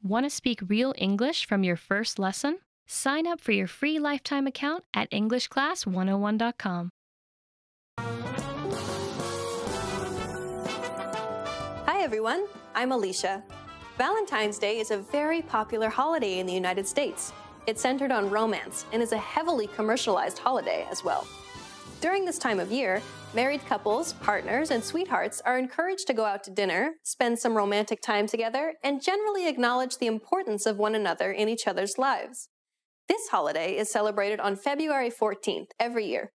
Want to speak real English from your first lesson? Sign up for your free lifetime account at EnglishClass101.com. Hi everyone, I'm Alicia. Valentine's Day is a very popular holiday in the United States. It's centered on romance and is a heavily commercialized holiday as well. During this time of year, married couples, partners, and sweethearts are encouraged to go out to dinner, spend some romantic time together, and generally acknowledge the importance of one another in each other's lives. This holiday is celebrated on February 14th every year.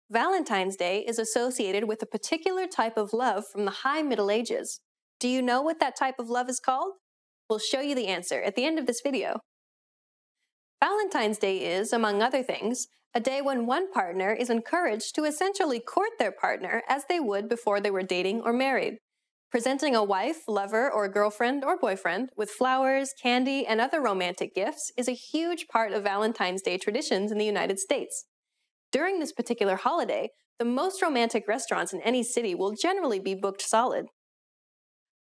Valentine's Day is associated with a particular type of love from the High Middle Ages. Do you know what that type of love is called? We'll show you the answer at the end of this video. Valentine's Day is, among other things, a day when one partner is encouraged to essentially court their partner as they would before they were dating or married. Presenting a wife, lover, or girlfriend or boyfriend with flowers, candy, and other romantic gifts is a huge part of Valentine's Day traditions in the United States. During this particular holiday, the most romantic restaurants in any city will generally be booked solid.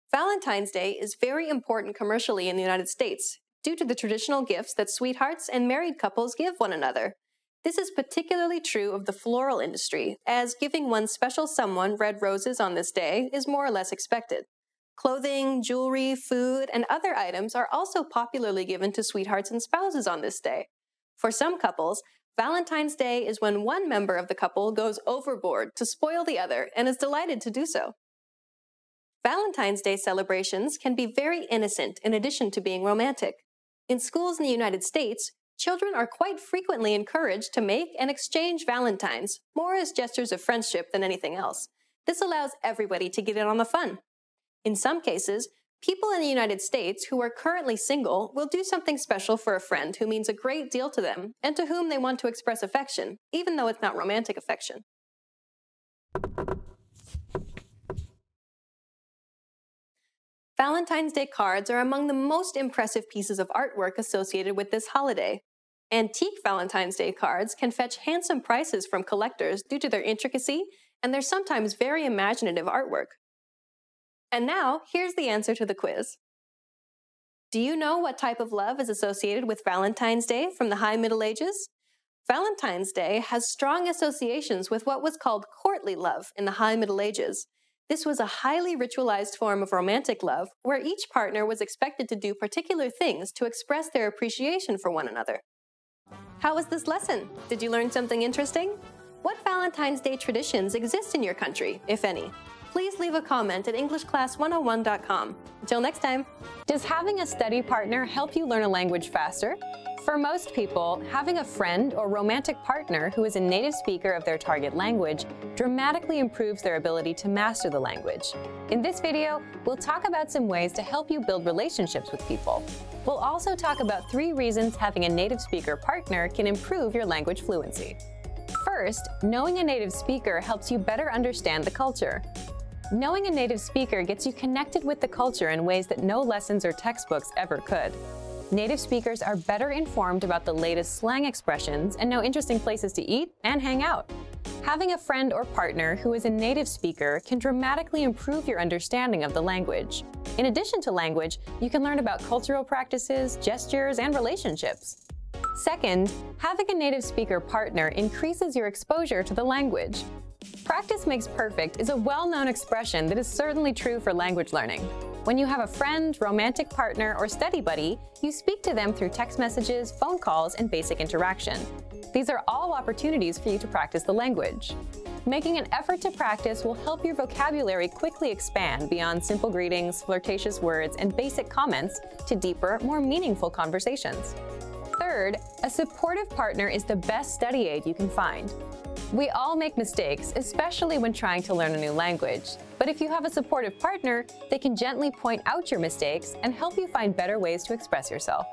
Valentine's Day is very important commercially in the United States due to the traditional gifts that sweethearts and married couples give one another. This is particularly true of the floral industry, as giving one special someone red roses on this day is more or less expected. Clothing, jewelry, food, and other items are also popularly given to sweethearts and spouses on this day. For some couples, Valentine's Day is when one member of the couple goes overboard to spoil the other and is delighted to do so. Valentine's Day celebrations can be very innocent in addition to being romantic. In schools in the United States, children are quite frequently encouraged to make and exchange valentines, more as gestures of friendship than anything else. This allows everybody to get in on the fun. In some cases, people in the United States who are currently single will do something special for a friend who means a great deal to them and to whom they want to express affection, even though it's not romantic affection. Valentine's Day cards are among the most impressive pieces of artwork associated with this holiday. Antique Valentine's Day cards can fetch handsome prices from collectors due to their intricacy and their sometimes very imaginative artwork. And now, here's the answer to the quiz. Do you know what type of love is associated with Valentine's Day from the High Middle Ages? Valentine's Day has strong associations with what was called courtly love in the High Middle Ages. This was a highly ritualized form of romantic love where each partner was expected to do particular things to express their appreciation for one another. How was this lesson? Did you learn something interesting? What Valentine's Day traditions exist in your country, if any? Please leave a comment at EnglishClass101.com. Until next time. Does having a study partner help you learn a language faster? For most people, having a friend or romantic partner who is a native speaker of their target language dramatically improves their ability to master the language. In this video, we'll talk about some ways to help you build relationships with people. We'll also talk about 3 reasons having a native speaker partner can improve your language fluency. First, knowing a native speaker helps you better understand the culture. Knowing a native speaker gets you connected with the culture in ways that no lessons or textbooks ever could. Native speakers are better informed about the latest slang expressions and know interesting places to eat and hang out. Having a friend or partner who is a native speaker can dramatically improve your understanding of the language. In addition to language, you can learn about cultural practices, gestures, and relationships. Second, having a native speaker partner increases your exposure to the language. Practice makes perfect is a well-known expression that is certainly true for language learning. When you have a friend, romantic partner, or study buddy, you speak to them through text messages, phone calls, and basic interaction. These are all opportunities for you to practice the language. Making an effort to practice will help your vocabulary quickly expand beyond simple greetings, flirtatious words, and basic comments to deeper, more meaningful conversations. Third, a supportive partner is the best study aid you can find. We all make mistakes, especially when trying to learn a new language. But if you have a supportive partner, they can gently point out your mistakes and help you find better ways to express yourself.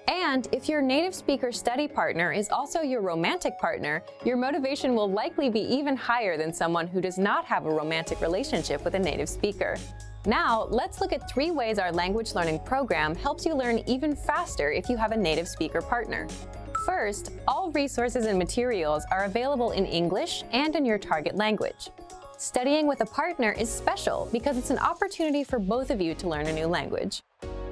And if your native speaker study partner is also your romantic partner, your motivation will likely be even higher than someone who does not have a romantic relationship with a native speaker. Now, let's look at 3 ways our language learning program helps you learn even faster if you have a native speaker partner. First, all resources and materials are available in English and in your target language. Studying with a partner is special because it's an opportunity for both of you to learn a new language.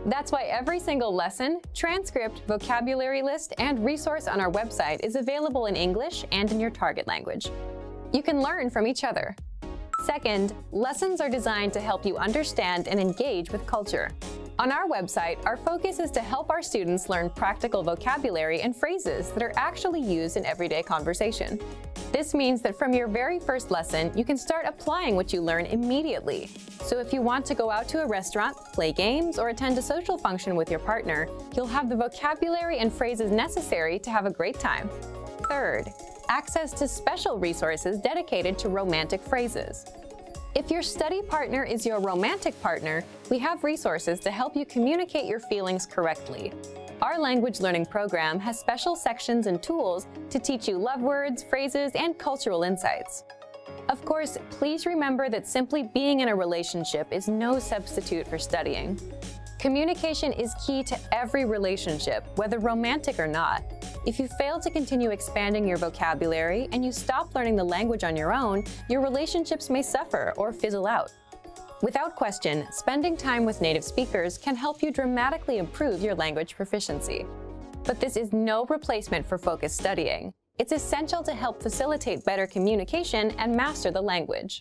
That's why every single lesson, transcript, vocabulary list, and resource on our website is available in English and in your target language. You can learn from each other. Second, lessons are designed to help you understand and engage with culture. On our website, our focus is to help our students learn practical vocabulary and phrases that are actually used in everyday conversation. This means that from your very first lesson, you can start applying what you learn immediately. So if you want to go out to a restaurant, play games, or attend a social function with your partner, you'll have the vocabulary and phrases necessary to have a great time. Third, access to special resources dedicated to romantic phrases. If your study partner is your romantic partner, we have resources to help you communicate your feelings correctly. Our language learning program has special sections and tools to teach you love words, phrases, and cultural insights. Of course, please remember that simply being in a relationship is no substitute for studying. Communication is key to every relationship, whether romantic or not. If you fail to continue expanding your vocabulary and you stop learning the language on your own, your relationships may suffer or fizzle out. Without question, spending time with native speakers can help you dramatically improve your language proficiency. But this is no replacement for focused studying. It's essential to help facilitate better communication and master the language.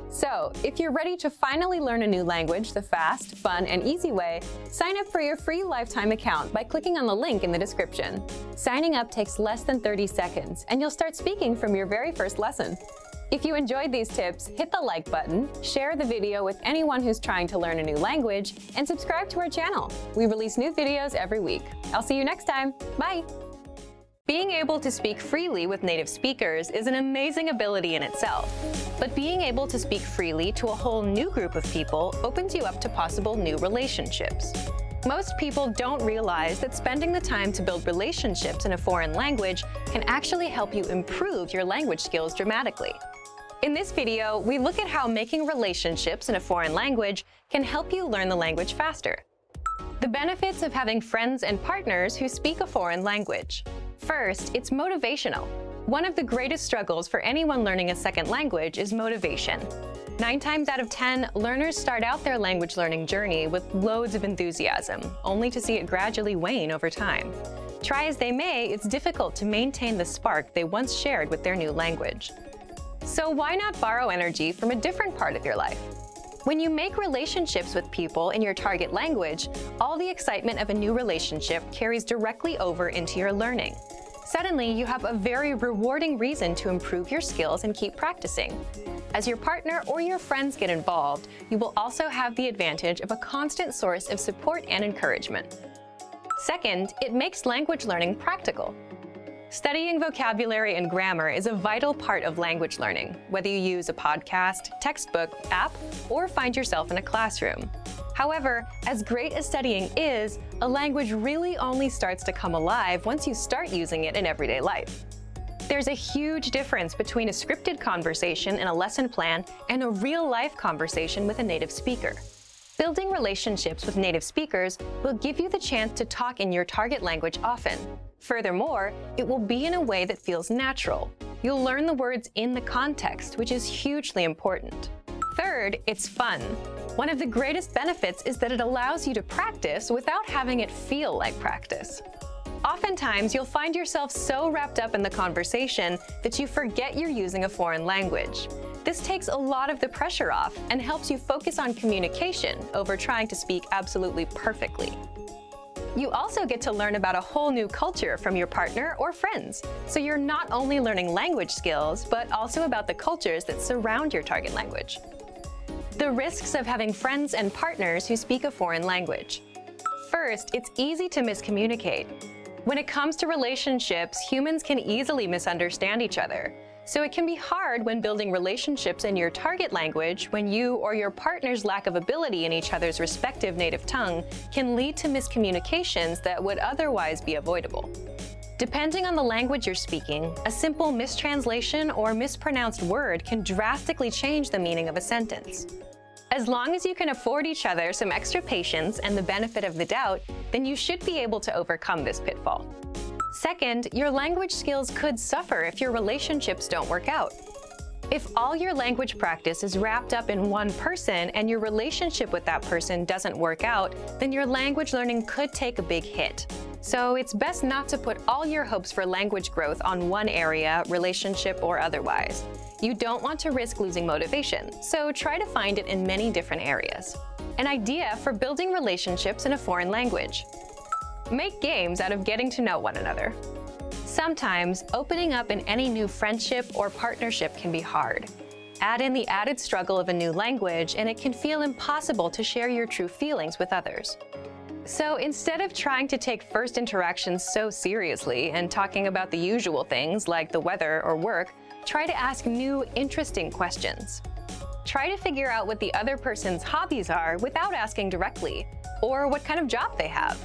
So, if you're ready to finally learn a new language the fast, fun, and easy way, sign up for your free lifetime account by clicking on the link in the description. Signing up takes less than 30 seconds, and you'll start speaking from your very first lesson. If you enjoyed these tips, hit the like button, share the video with anyone who's trying to learn a new language, and subscribe to our channel. We release new videos every week. I'll see you next time. Bye! Being able to speak freely with native speakers is an amazing ability in itself. But being able to speak freely to a whole new group of people opens you up to possible new relationships. Most people don't realize that spending the time to build relationships in a foreign language can actually help you improve your language skills dramatically. In this video, we look at how making relationships in a foreign language can help you learn the language faster. The benefits of having friends and partners who speak a foreign language. First, it's motivational. One of the greatest struggles for anyone learning a second language is motivation. 9 times out of 10, learners start out their language learning journey with loads of enthusiasm, only to see it gradually wane over time. Try as they may, it's difficult to maintain the spark they once shared with their new language. So why not borrow energy from a different part of your life? When you make relationships with people in your target language, all the excitement of a new relationship carries directly over into your learning. Suddenly, you have a very rewarding reason to improve your skills and keep practicing. As your partner or your friends get involved, you will also have the advantage of a constant source of support and encouragement. Second, it makes language learning practical. Studying vocabulary and grammar is a vital part of language learning, whether you use a podcast, textbook, app, or find yourself in a classroom. However, as great as studying is, a language really only starts to come alive once you start using it in everyday life. There's a huge difference between a scripted conversation in a lesson plan and a real-life conversation with a native speaker. Building relationships with native speakers will give you the chance to talk in your target language often. Furthermore, it will be in a way that feels natural. You'll learn the words in the context, which is hugely important. Third, it's fun. One of the greatest benefits is that it allows you to practice without having it feel like practice. Oftentimes, you'll find yourself so wrapped up in the conversation that you forget you're using a foreign language. This takes a lot of the pressure off and helps you focus on communication over trying to speak absolutely perfectly. You also get to learn about a whole new culture from your partner or friends, so you're not only learning language skills, but also about the cultures that surround your target language. The risks of having friends and partners who speak a foreign language. First, it's easy to miscommunicate. When it comes to relationships, humans can easily misunderstand each other. So it can be hard when building relationships in your target language when you or your partner's lack of ability in each other's respective native tongue can lead to miscommunications that would otherwise be avoidable. Depending on the language you're speaking, a simple mistranslation or mispronounced word can drastically change the meaning of a sentence. As long as you can afford each other some extra patience and the benefit of the doubt, then you should be able to overcome this pitfall. Second, your language skills could suffer if your relationships don't work out. If all your language practice is wrapped up in one person and your relationship with that person doesn't work out, then your language learning could take a big hit. So it's best not to put all your hopes for language growth on one area, relationship or otherwise. You don't want to risk losing motivation, so try to find it in many different areas. An idea for building relationships in a foreign language. Make games out of getting to know one another. Sometimes, opening up in any new friendship or partnership can be hard. Add in the added struggle of a new language, and it can feel impossible to share your true feelings with others. So instead of trying to take first interactions so seriously and talking about the usual things like the weather or work, try to ask new, interesting questions. Try to figure out what the other person's hobbies are without asking directly, or what kind of job they have.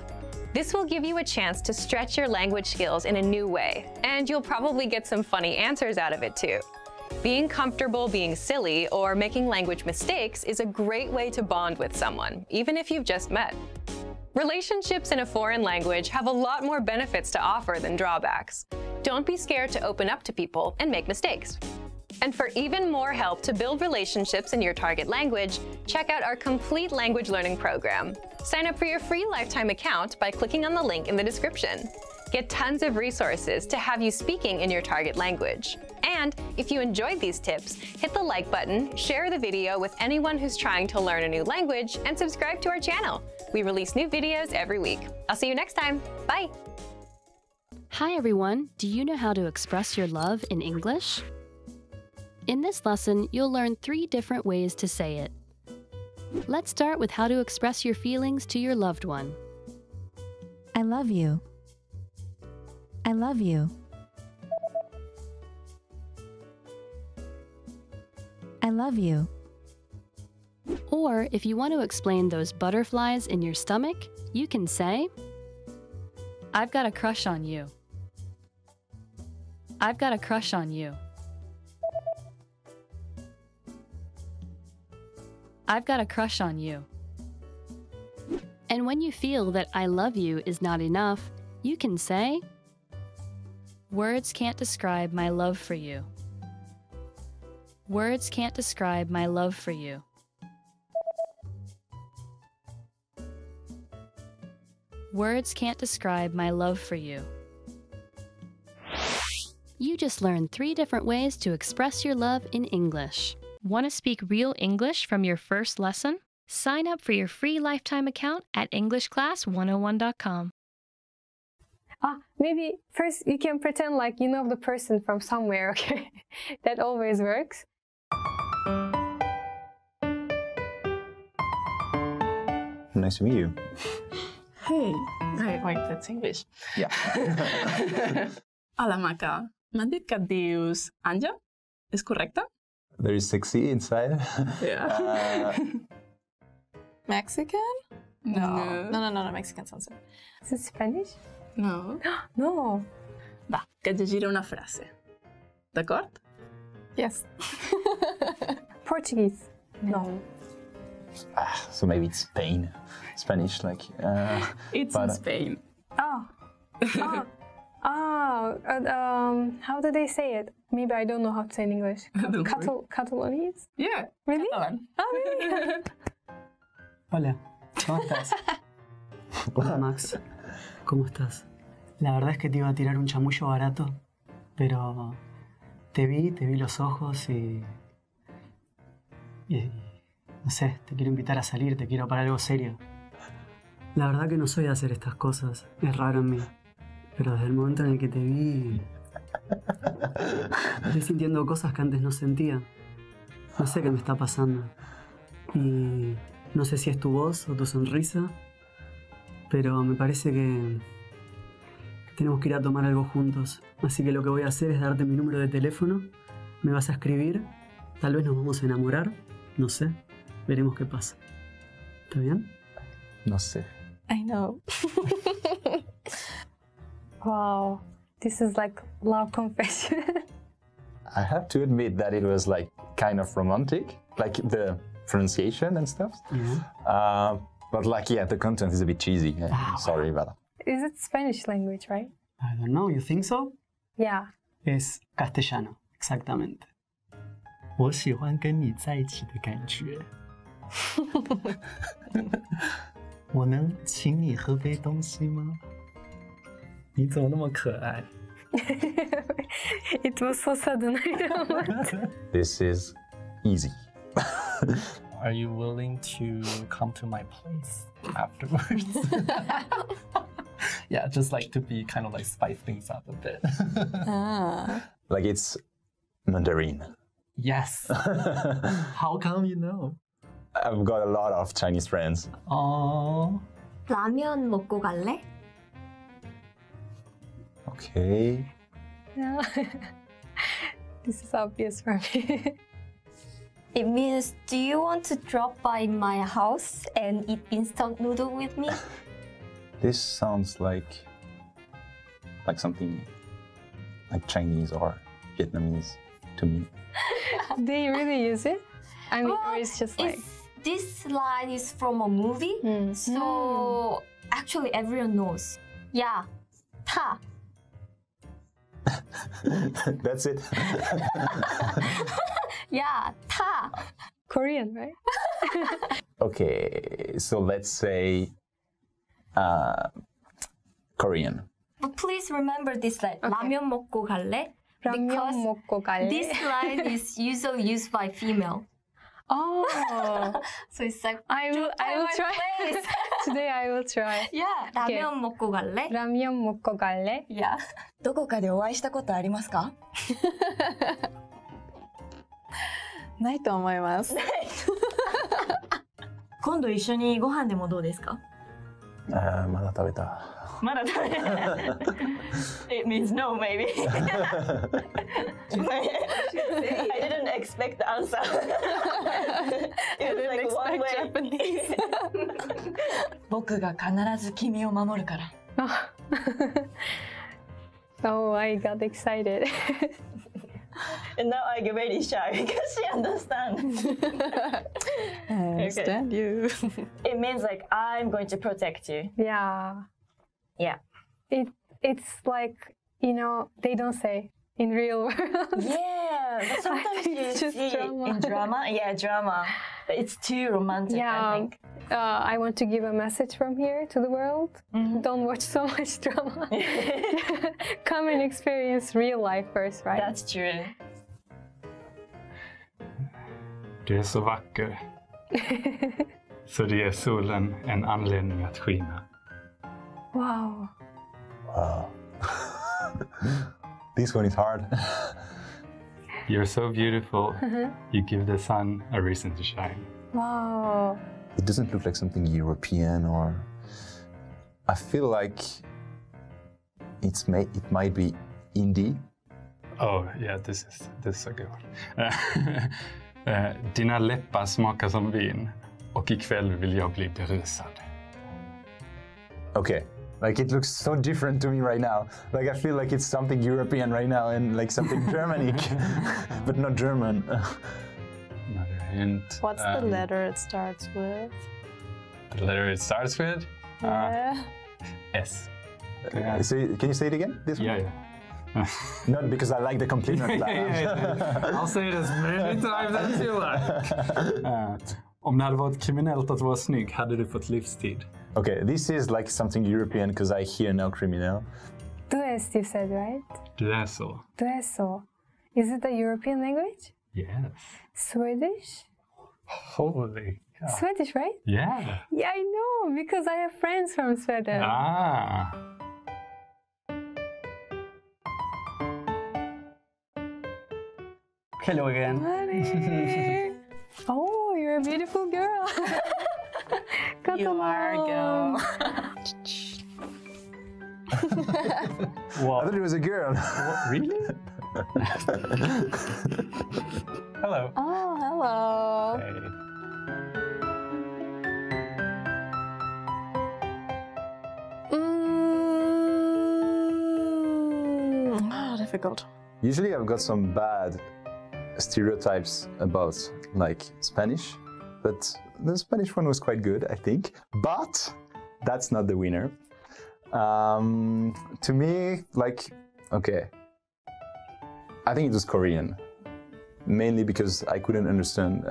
This will give you a chance to stretch your language skills in a new way, and you'll probably get some funny answers out of it too. Being comfortable being silly or making language mistakes is a great way to bond with someone, even if you've just met. Relationships in a foreign language have a lot more benefits to offer than drawbacks. Don't be scared to open up to people and make mistakes. And for even more help to build relationships in your target language, check out our complete language learning program. Sign up for your free lifetime account by clicking on the link in the description. Get tons of resources to have you speaking in your target language. And if you enjoyed these tips, hit the like button, share the video with anyone who's trying to learn a new language, and subscribe to our channel. We release new videos every week. I'll see you next time. Bye! Hi everyone! Do you know how to express your love in English? In this lesson, you'll learn 3 different ways to say it. Let's start with how to express your feelings to your loved one. I love you. I love you. I love you. Or if you want to explain those butterflies in your stomach, you can say, I've got a crush on you. I've got a crush on you. I've got a crush on you. And when you feel that I love you is not enough, you can say, words can't describe my love for you. Words can't describe my love for you. Words can't describe my love for you. You just learned 3 different ways to express your love in English. Want to speak real English from your first lesson? Sign up for your free lifetime account at EnglishClass101.com. Maybe first you can pretend like you know the person from somewhere, okay? That always works. Nice to meet you. Hey, wait, that's English. Yeah. Hola, Maca. M'han dit que et dius Anja? És correcte? Very sexy inside. Yeah. Mexican? No, Mexican sounds good. Is it Spanish? No. No. Va, que et llegiré una frase. D'acord? Yes. Portuguese? No. So maybe it's Spain. Spanish, like... It's in Spain. How do they say it? Maybe I don't know how to say in English. Catalonians? Yeah. Really? Catalan. Oh, really? Hola, ¿cómo estás? Hola, Max. ¿Cómo estás? La verdad es que te iba a tirar un chamullo barato, pero te vi los ojos y no sé, te quiero invitar a salir, te quiero para algo serio. La verdad que no soy de hacer estas cosas, es raro en mí, pero desde el momento en el que te vi, estoy sintiendo cosas que antes no sentía. No sé qué me está pasando. Y no sé si es tu voz o tu sonrisa, pero me parece que tenemos que ir a tomar algo juntos. Así que lo que voy a hacer es darte mi número de teléfono, me vas a escribir, tal vez nos vamos a enamorar, no sé, veremos qué pasa. ¿Está bien? No sé. I know. Wow, this is like love confession. I have to admit that it was like kind of romantic, like the pronunciation and stuff. Yeah. But like, yeah, the content is a bit cheesy. Sorry about that. Is it Spanish language, right? I don't know, you think so? Yeah. Es castellano, exactamente. 我喜欢跟你在一起的感觉。我能请你喝杯东西吗？你怎么那么可爱？ It was so sudden. I don't know. This is easy. Are you willing to come to my place afterwards? Yeah, just like to be kind of like spice things up a bit. Like it's Mandarin. Yes. How come you know? I've got a lot of Chinese friends. Oh. 라면 먹고 갈래? Okay. Yeah. This is obvious for me. It means, do you want to drop by my house and eat instant noodle with me? This sounds like something like Chinese or Vietnamese to me. They really use it? I mean, or it's just like... This line is from a movie, so actually everyone knows. Yeah, 타. That's it. Yeah, 타. Korean, right? Okay, so let's say Korean. But please remember this line. Okay. 라면 먹고 갈래? 라면 Because 먹고 갈래? this line is usually used by female. Oh, So it's like I will try. place. Today I will try. Yeah, Okay. 라면 먹고 갈래? 라면 먹고 갈래? Yeah. どこかでお会いしたことありますか？ないと思います。今度一緒にご飯でもどうですか？まだ食べた。まだ食べIt means no, maybe. I didn't expect the answer. It was like one way. Japanese. 僕が必ず君を守るから。Oh, I got excited. And now I get very shy because she understands. I understand you. It means like I'm going to protect you. Yeah. Yeah. It's like, you know, they don't say in real world. Yeah, but sometimes you It's just see drama. in drama. Yeah, drama. But it's too romantic, I think. I want to give a message from here to the world. Don't watch so much drama. Come and experience real life first, right? That's true. Du är så vacker. Så det ger solen en anledning att skina. Wow. Wow. This one is hard. You're so beautiful. You give the sun a reason to shine. Wow. It doesn't look like something European or... I feel like it might be indie. Oh, yeah, this is a good one. Dina läppar smakar som vin och ikväll vill jag bli berusad. Okay, like it looks so different to me right now. Like I feel like it's something European right now and like something Germanic, but not German. Another hint. What's the letter it starts with? The letter it starts with? S. Can you say it again? This one? Yeah. Not because I like the compliment. I'll say it as many times as you like. Om det hade varit kriminellt att vara snygg hade du fått livstid. Okay, this is like something European because I hear no criminal. Du är, you said, right? Du är så. Du är så. Is it a European language? Yes. Swedish? Holy cow. Swedish, right? Yeah. Yeah, I know, because I have friends from Sweden. Ah. Hello again. Oh, you're a beautiful girl. You are a girl. I thought it was a girl. What, really? Hello. Oh, hello. Hey. Difficult. Usually I've got some bad stereotypes about like Spanish, but the Spanish one was quite good, I think. But that's not the winner. To me, like, okay, I think it was Korean. mainly because I couldn't understand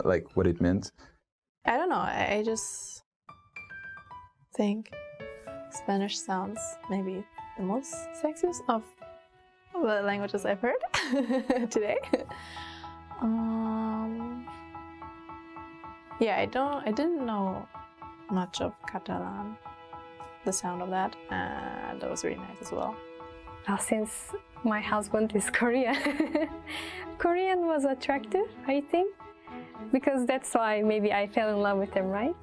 like what it meant. I don't know. I just think Spanish sounds maybe the most sexiest of the languages I've heard today. Yeah, I didn't know much of Catalan, the sound of that, and that was really nice as well. Since my husband is Korean, Korean was attractive, I think, because that's why maybe I fell in love with him, right?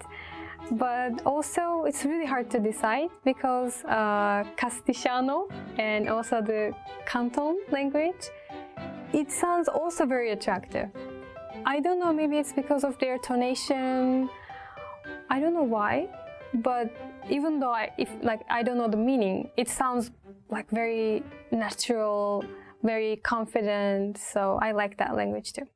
But also it's really hard to decide because Castellano and also the Canton language, it sounds also very attractive. I don't know, maybe it's because of their tonation. I don't know why, but even though I don't know the meaning, it sounds like very natural, very confident. So I like that language too.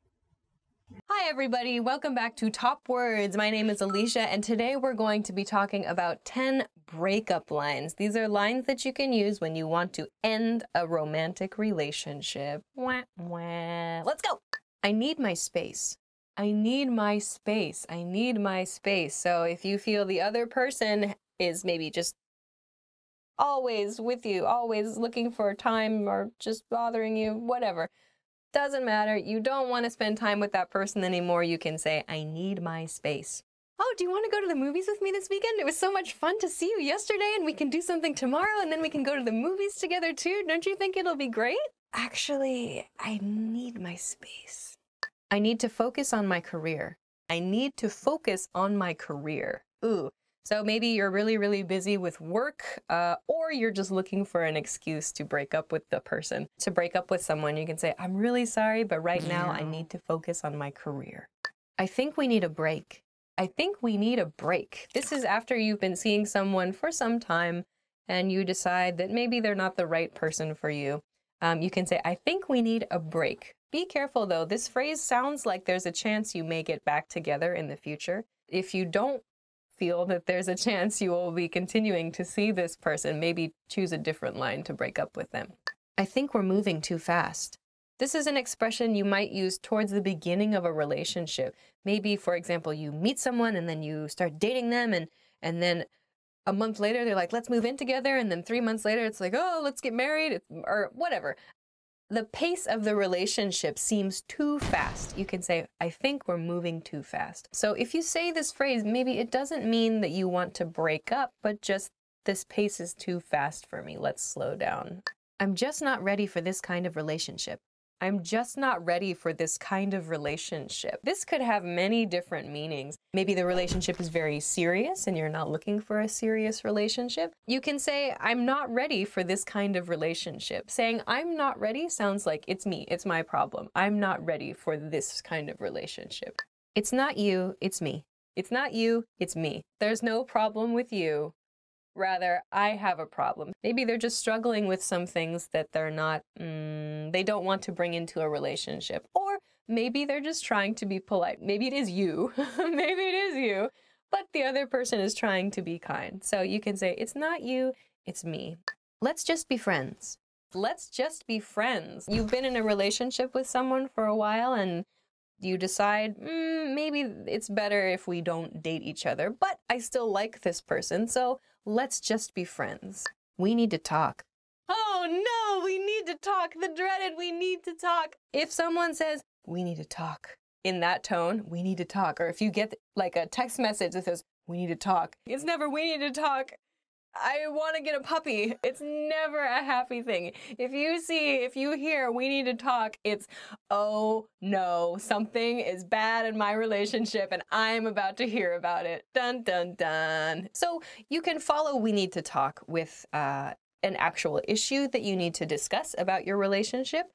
Hi everybody, welcome back to Top Words. My name is Alicia and today we're going to be talking about 10 breakup lines. These are lines that you can use when you want to end a romantic relationship. Wah, wah. Let's go! I need my space. I need my space. I need my space. So if you feel the other person is maybe just always with you, always looking for time or just bothering you, whatever. Doesn't matter. You don't want to spend time with that person anymore. You can say, I need my space. Oh, do you want to go to the movies with me this weekend? It was so much fun to see you yesterday and we can do something tomorrow and then we can go to the movies together too. Don't you think it'll be great? Actually, I need my space. I need to focus on my career. I need to focus on my career. Ooh. So maybe you're really, really busy with work, or you're just looking for an excuse to break up with the person. To break up with someone, you can say, I'm really sorry, but right now I need to focus on my career. I think we need a break. I think we need a break. This is after you've been seeing someone for some time and you decide that maybe they're not the right person for you. You can say, I think we need a break. Be careful though, this phrase sounds like there's a chance you may get back together in the future. If you don't feel that there's a chance you will be continuing to see this person, maybe choose a different line to break up with them. I think we're moving too fast. This is an expression you might use towards the beginning of a relationship. Maybe, for example, you meet someone and then you start dating them and then a month later they're like, let's move in together. And then 3 months later it's like, oh, let's get married or whatever. The pace of the relationship seems too fast. You can say, I think we're moving too fast. So if you say this phrase, maybe it doesn't mean that you want to break up, but just this pace is too fast for me. Let's slow down. I'm just not ready for this kind of relationship. I'm just not ready for this kind of relationship. This could have many different meanings. Maybe the relationship is very serious and you're not looking for a serious relationship. You can say, I'm not ready for this kind of relationship. Saying, I'm not ready sounds like it's me, it's my problem. I'm not ready for this kind of relationship. It's not you, it's me. It's not you, it's me. There's no problem with you. Rather, I have a problem. Maybe they're just struggling with some things that they're not, they don't want to bring into a relationship. Or maybe they're just trying to be polite. Maybe it is you. Maybe it is you. But the other person is trying to be kind. So you can say, it's not you, it's me. Let's just be friends. Let's just be friends. You've been in a relationship with someone for a while and you decide, maybe it's better if we don't date each other, but I still like this person, so let's just be friends. We need to talk. Oh no, we need to talk. The dreaded we need to talk. If someone says, we need to talk, in that tone, we need to talk. Or if you get like a text message that says, we need to talk, it's never we need to talk. I want to get a puppy. It's never a happy thing. If you hear we need to talk, it's, oh no, something is bad in my relationship and I'm about to hear about it. Dun, dun, dun. So you can follow we need to talk with an actual issue that you need to discuss about your relationship,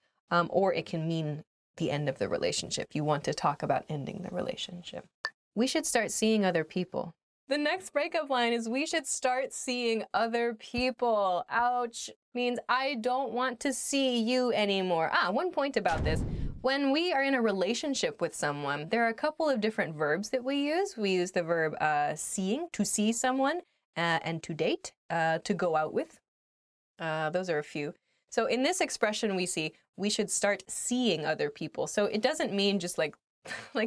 or it can mean the end of the relationship. You want to talk about ending the relationship. We should start seeing other people. The next breakup line is we should start seeing other people. Ouch. Means I don't want to see you anymore. One point about this. When we are in a relationship with someone, there are a couple of different verbs that we use. We use the verb seeing, to see someone, and to date, to go out with. Those are a few. So in this expression we see, we should start seeing other people. So it doesn't mean just like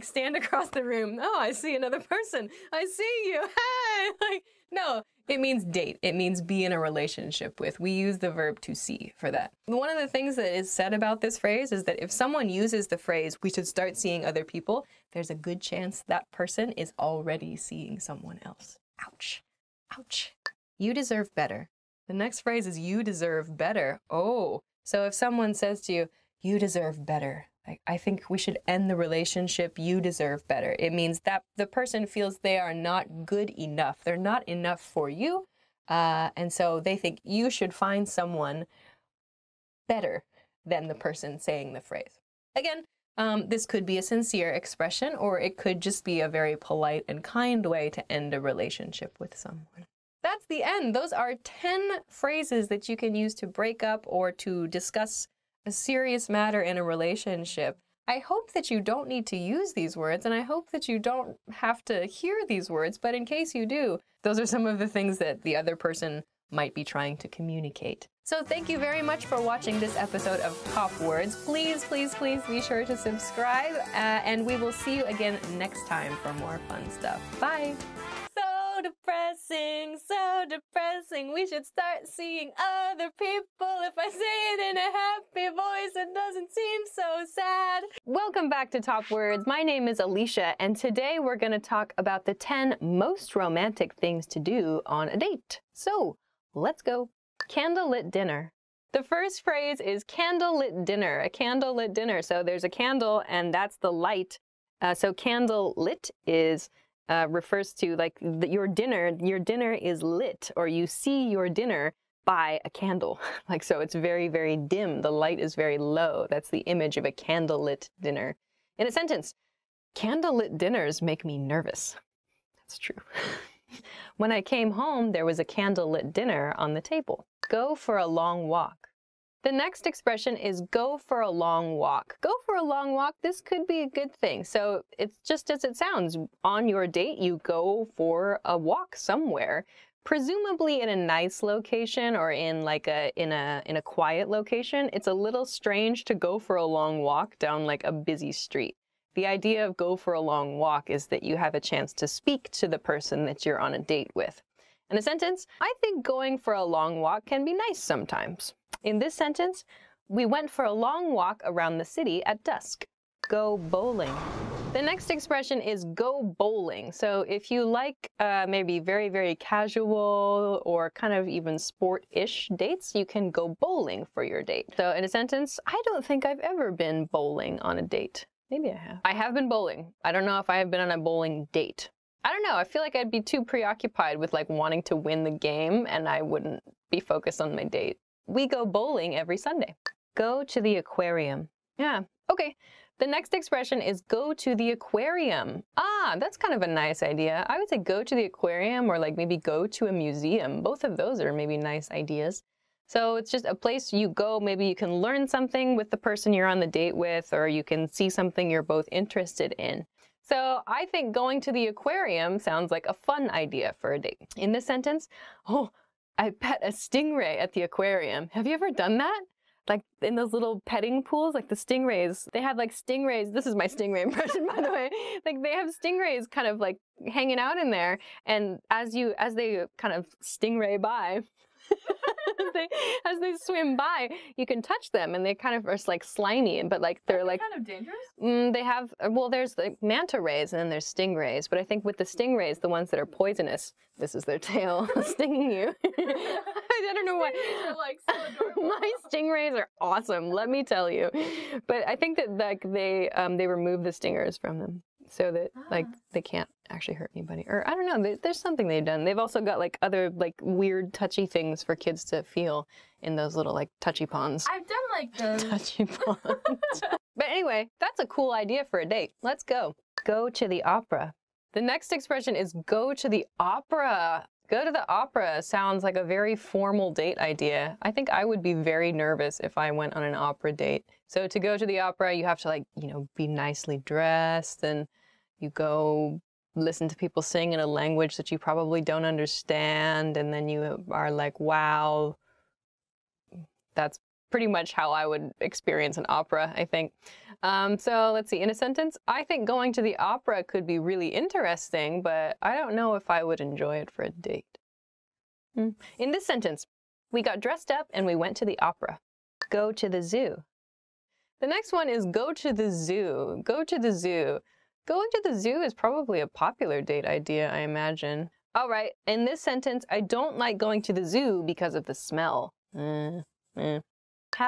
stand across the room. Oh, I see another person. I see you. Hey! Like, no, it means date. It means be in a relationship with. We use the verb to see for that. One of the things that is said about this phrase is that if someone uses the phrase, we should start seeing other people, there's a good chance that person is already seeing someone else. Ouch. Ouch. You deserve better. The next phrase is you deserve better. Oh, so if someone says to you, you deserve better, I think we should end the relationship, you deserve better. It means that the person feels they are not good enough. They're not enough for you. And so they think you should find someone better than the person saying the phrase. Again, this could be a sincere expression, or it could just be a very polite and kind way to end a relationship with someone. That's the end. Those are 10 phrases that you can use to break up or to discuss a serious matter in a relationship. I hope that you don't need to use these words, and I hope that you don't have to hear these words, but in case you do, those are some of the things that the other person might be trying to communicate. So thank you very much for watching this episode of Top Words. Please, please, please be sure to subscribe, and we will see you again next time for more fun stuff. Bye! So depressing, we should start seeing other people. If I say it in a happy voice, it doesn't seem so sad. Welcome back to Top Words. My name is Alicia, and today we're going to talk about the 10 most romantic things to do on a date. So, let's go. Candlelit dinner. The first phrase is candlelit dinner, a candlelit dinner. So there's a candle, and that's the light. So candlelit is refers to like your dinner is lit, or you see your dinner by a candle. Like, so it's very, very dim. The light is very low. That's the image of a candlelit dinner. In a sentence, candlelit dinners make me nervous. That's true. When I came home, there was a candlelit dinner on the table. Go for a long walk. The next expression is go for a long walk. Go for a long walk, this could be a good thing. So it's just as it sounds. On your date, you go for a walk somewhere, presumably in a nice location or in like in a quiet location. It's a little strange to go for a long walk down like a busy street. The idea of go for a long walk is that you have a chance to speak to the person that you're on a date with. In a sentence, I think going for a long walk can be nice sometimes. In this sentence, we went for a long walk around the city at dusk. Go bowling. The next expression is go bowling. So if you like maybe very, very casual or kind of even sport-ish dates, you can go bowling for your date. So in a sentence, I don't think I've ever been bowling on a date. Maybe I have. I have been bowling. I don't know if I have been on a bowling date. I don't know, I feel like I'd be too preoccupied with like wanting to win the game and I wouldn't be focused on my date. We go bowling every Sunday. Go to the aquarium. Yeah, okay. The next expression is go to the aquarium. Ah, that's kind of a nice idea. I would say go to the aquarium or like maybe go to a museum. Both of those are maybe nice ideas. So it's just a place you go, maybe you can learn something with the person you're on the date with, or you can see something you're both interested in. So I think going to the aquarium sounds like a fun idea for a date. In this sentence, oh, I pet a stingray at the aquarium. Have you ever done that? Like in those little petting pools, like the stingrays, they have like stingrays. This is my stingray impression, by the way. Like they have stingrays kind of like hanging out in there. And as they kind of stingray by, as they swim by, you can touch them and they kind of are like slimy, but like they're like kind of dangerous. They have, well, there's like manta rays and then there's stingrays, but I think with the stingrays, the ones that are poisonous, this is their tail stinging you. I don't know why. Stingrays are like so adorable. My stingrays are awesome, let me tell you. But I think that like they remove the stingers from them so that like they can't actually hurt anybody. Or I don't know, there's something they've done. They've also got like other like weird touchy things for kids to feel in those little like touchy ponds. I've done like those. Touchy ponds. But anyway, that's a cool idea for a date. Let's go. Go to the opera. The next expression is go to the opera. Go to the opera sounds like a very formal date idea. I think I would be very nervous if I went on an opera date. So to go to the opera, you have to like, you know, be nicely dressed and you go listen to people sing in a language that you probably don't understand, and then you are like, wow, that's pretty much how I would experience an opera, I think. So let's see, in a sentence, I think going to the opera could be really interesting, but I don't know if I would enjoy it for a date. In this sentence, we got dressed up and we went to the opera. Go to the zoo. The next one is go to the zoo. Go to the zoo. Going to the zoo is probably a popular date idea, I imagine. All right, in this sentence, I don't like going to the zoo because of the smell. Have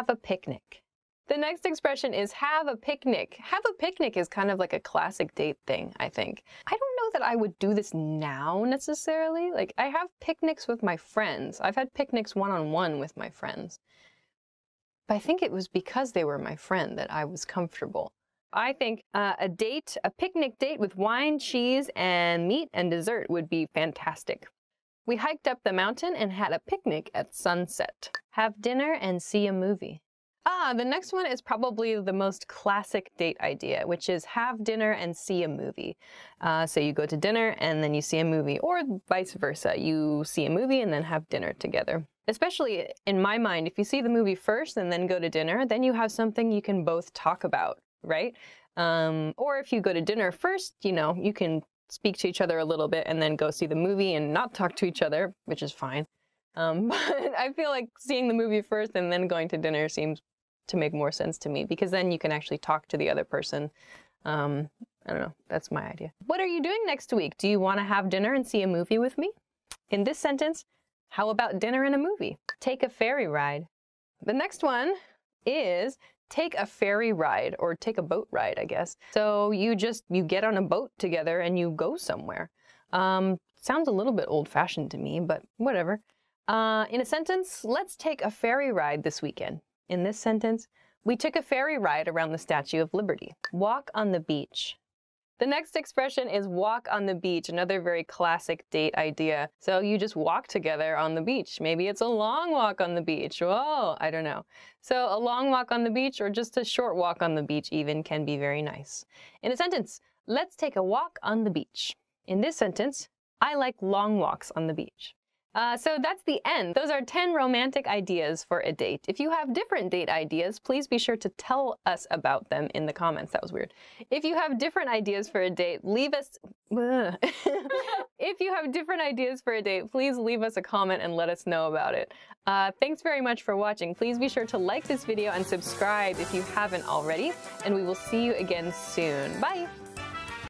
a picnic. The next expression is have a picnic. Have a picnic is kind of like a classic date thing, I think. I don't know that I would do this now necessarily. Like, I have picnics with my friends. I've had picnics one-on-one with my friends. But I think it was because they were my friend that I was comfortable. I think a picnic date with wine, cheese, and meat and dessert would be fantastic. We hiked up the mountain and had a picnic at sunset. Have dinner and see a movie. The next one is probably the most classic date idea, which is have dinner and see a movie. So you go to dinner and then you see a movie, or vice versa. You see a movie and then have dinner together. Especially in my mind, if you see the movie first and then go to dinner, then you have something you can both talk about, right? Or if you go to dinner first, you know, you can speak to each other a little bit and then go see the movie and not talk to each other, which is fine. But I feel like seeing the movie first and then going to dinner seems to make more sense to me, because then you can actually talk to the other person. I don't know, that's my idea. What are you doing next week? Do you want to have dinner and see a movie with me? In this sentence, how about dinner and a movie? Take a ferry ride. The next one is take a ferry ride, or take a boat ride, I guess. So you get on a boat together and you go somewhere. Sounds a little bit old-fashioned to me, but whatever. In a sentence, let's take a ferry ride this weekend. In this sentence, we took a ferry ride around the Statue of Liberty. Walk on the beach. The next expression is walk on the beach, another very classic date idea. So you just walk together on the beach. Maybe it's a long walk on the beach. Whoa, I don't know. So a long walk on the beach, or just a short walk on the beach even, can be very nice. In a sentence, let's take a walk on the beach. In this sentence, I like long walks on the beach. So that's the end. Those are 10 romantic ideas for a date. If you have different date ideas, please be sure to tell us about them in the comments. That was weird. If you have different ideas for a date, leave us... If you have different ideas for a date, please leave us a comment and let us know about it. Thanks very much for watching. Please be sure to like this video and subscribe if you haven't already, and we will see you again soon. Bye!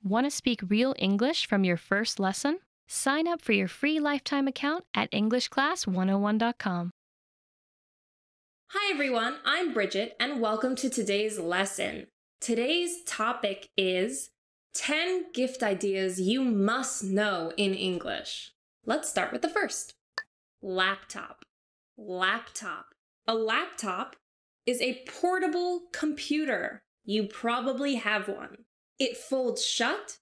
Want to speak real English from your first lesson? Sign up for your free lifetime account at EnglishClass101.com. Hi everyone, I'm Bridget and welcome to today's lesson. Today's topic is 10 gift ideas you must know in English. Let's start with the first. Laptop. Laptop. A laptop is a portable computer. You probably have one. It folds shut.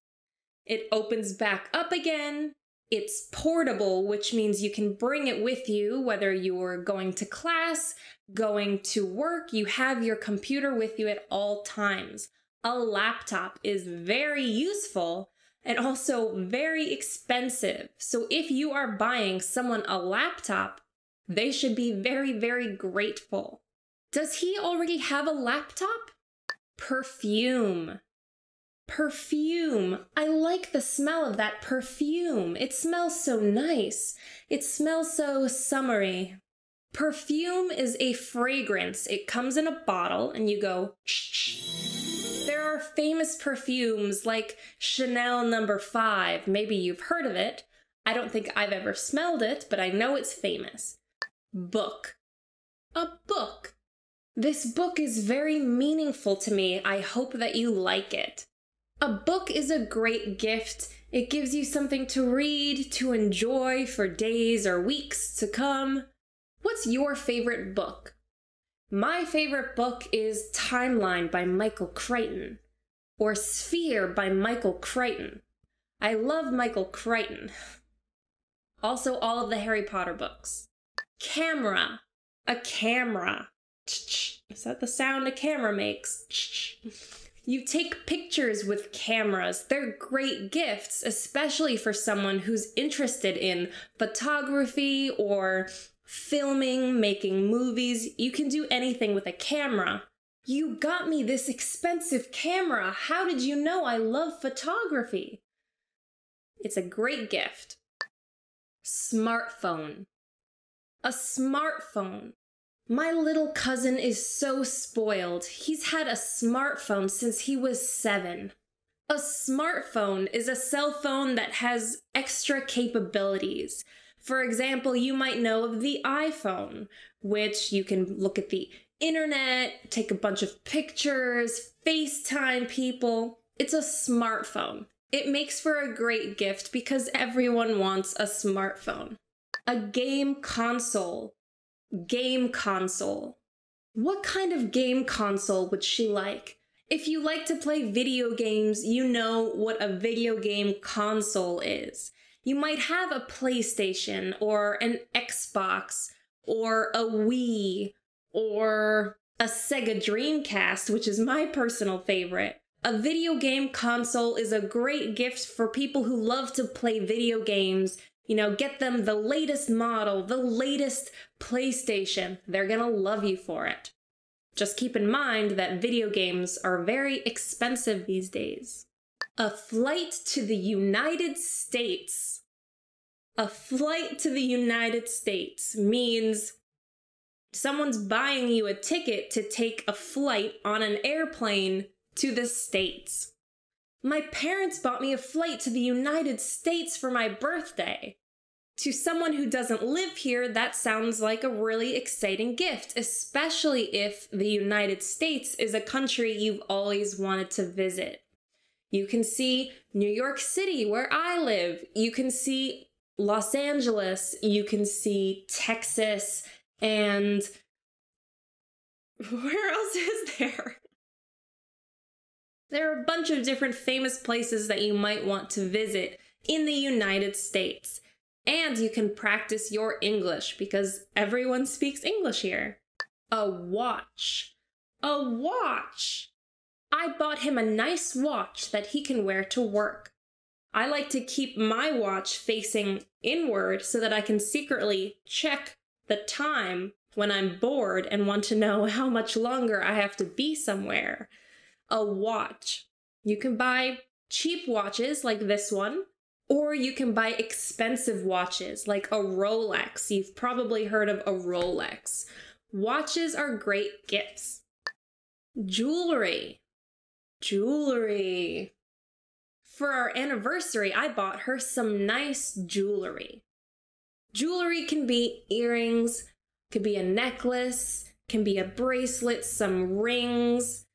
It opens back up again. It's portable, which means you can bring it with you, whether you're going to class, going to work, you have your computer with you at all times. A laptop is very useful and also very expensive. So if you are buying someone a laptop, they should be very, very grateful. Does he already have a laptop? Perfume. Perfume. I like the smell of that perfume. It smells so nice. It smells so summery. Perfume is a fragrance. It comes in a bottle and you go shh. There are famous perfumes like Chanel No. 5. Maybe you've heard of it. I don't think I've ever smelled it, but I know it's famous. Book. A book. This book is very meaningful to me. I hope that you like it. A book is a great gift. It gives you something to read, to enjoy for days or weeks to come. What's your favorite book? My favorite book is Timeline by Michael Crichton, or Sphere by Michael Crichton. I love Michael Crichton. Also all of the Harry Potter books. Camera. A camera. Is that the sound a camera makes? You take pictures with cameras. They're great gifts, especially for someone who's interested in photography or filming, making movies. You can do anything with a camera. You got me this expensive camera. How did you know I love photography? It's a great gift. Smartphone. A smartphone. My little cousin is so spoiled. He's had a smartphone since he was 7. A smartphone is a cell phone that has extra capabilities. For example, you might know of the iPhone, which you can look at the internet, take a bunch of pictures, FaceTime people. It's a smartphone. It makes for a great gift because everyone wants a smartphone. A game console. Game console. What kind of game console would she like? If you like to play video games, you know what a video game console is. You might have a PlayStation or an Xbox or a Wii or a Sega Dreamcast, which is my personal favorite. A video game console is a great gift for people who love to play video games. You know, get them the latest model, the latest PlayStation. They're gonna love you for it. Just keep in mind that video games are very expensive these days. A flight to the United States. A flight to the United States means someone's buying you a ticket to take a flight on an airplane to the States. My parents bought me a flight to the United States for my birthday. To someone who doesn't live here, that sounds like a really exciting gift, especially if the United States is a country you've always wanted to visit. You can see New York City, where I live. You can see Los Angeles. You can see Texas. And where else is there? There are a bunch of different famous places that you might want to visit in the United States. And you can practice your English because everyone speaks English here. A watch. A watch. I bought him a nice watch that he can wear to work. I like to keep my watch facing inward so that I can secretly check the time when I'm bored and want to know how much longer I have to be somewhere. A watch. You can buy cheap watches like this one, or you can buy expensive watches like a Rolex. You've probably heard of a Rolex. Watches are great gifts. Jewelry. Jewelry. For our anniversary, I bought her some nice jewelry. Jewelry can be earrings, could be a necklace, can be a bracelet, some rings.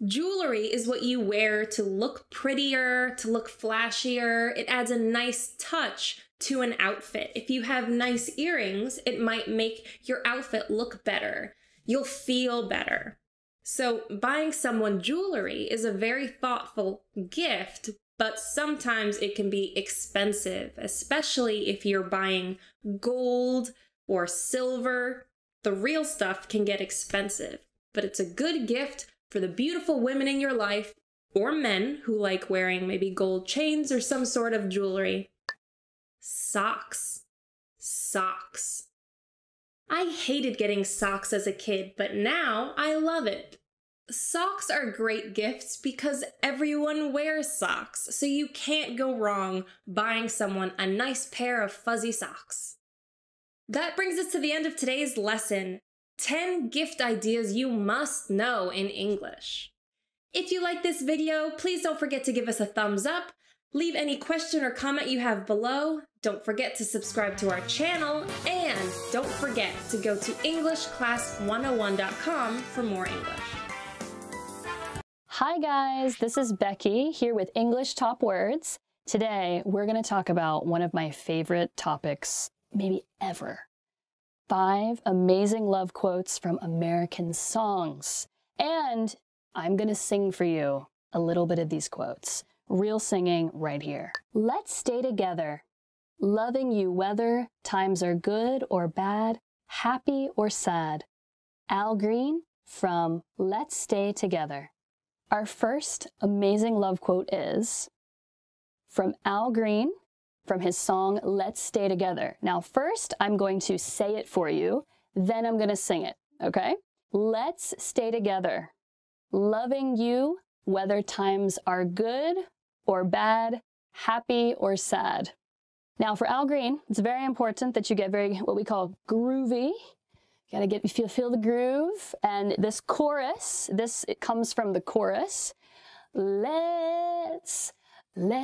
Jewelry is what you wear to look prettier, to look flashier. It adds a nice touch to an outfit. If you have nice earrings, it might make your outfit look better. You'll feel better. So buying someone jewelry is a very thoughtful gift, but sometimes it can be expensive, especially if you're buying gold or silver. The real stuff can get expensive, but it's a good gift for the beautiful women in your life, or men who like wearing maybe gold chains or some sort of jewelry. Socks. Socks. I hated getting socks as a kid, but now I love it. Socks are great gifts because everyone wears socks, so you can't go wrong buying someone a nice pair of fuzzy socks. That brings us to the end of today's lesson. 10 gift ideas you must know in English. If you like this video, please don't forget to give us a thumbs up. Leave any question or comment you have below. Don't forget to subscribe to our channel. And don't forget to go to EnglishClass101.com for more English. Hi guys, this is Becky here with English Top Words. Today, we're going to talk about one of my favorite topics, maybe ever. 5 amazing love quotes from American songs. And I'm going to sing for you a little bit of these quotes. Real singing right here. Let's stay together. Loving you whether times are good or bad, happy or sad. Al Green from Let's Stay Together. Our first amazing love quote is from Al Green, from his song, Let's Stay Together. Now, first, I'm going to say it for you, then I'm going to sing it, okay? Let's stay together, loving you, whether times are good or bad, happy or sad. Now, for Al Green, it's very important that you get very, what we call groovy. You gotta feel the groove. And this chorus, it comes from the chorus. Let's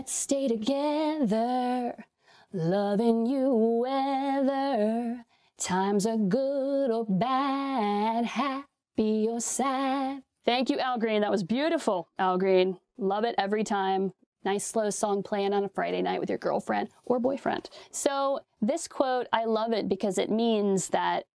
stay together, loving you whether times are good or bad, happy or sad. Thank you, Al Green. That was beautiful, Al Green. Love it every time. Nice slow song playing on a Friday night with your girlfriend or boyfriend. So this quote, I love it because it means that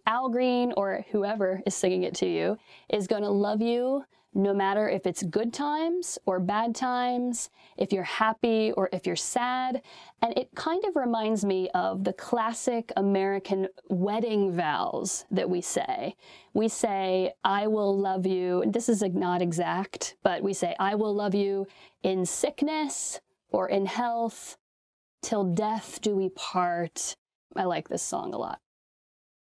Al Green, or whoever is singing it to you, is going to love you no matter if it's good times or bad times, if you're happy or if you're sad. And it kind of reminds me of the classic American wedding vows that we say. We say, I will love you. This is not exact, but we say, I will love you in sickness or in health, till death do we part. I like this song a lot.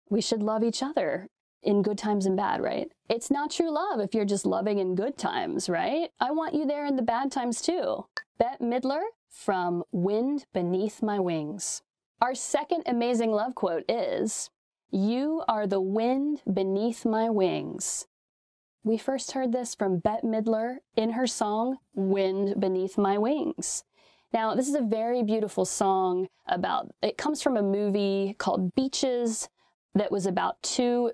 We should love each other in good times and bad, right? It's not true love if you're just loving in good times, right? I want you there in the bad times too. Bette Midler from Wind Beneath My Wings. Our second amazing love quote is, you are the wind beneath my wings. We first heard this from Bette Midler in her song, Wind Beneath My Wings. Now, this is a very beautiful song it comes from a movie called Beaches that was about two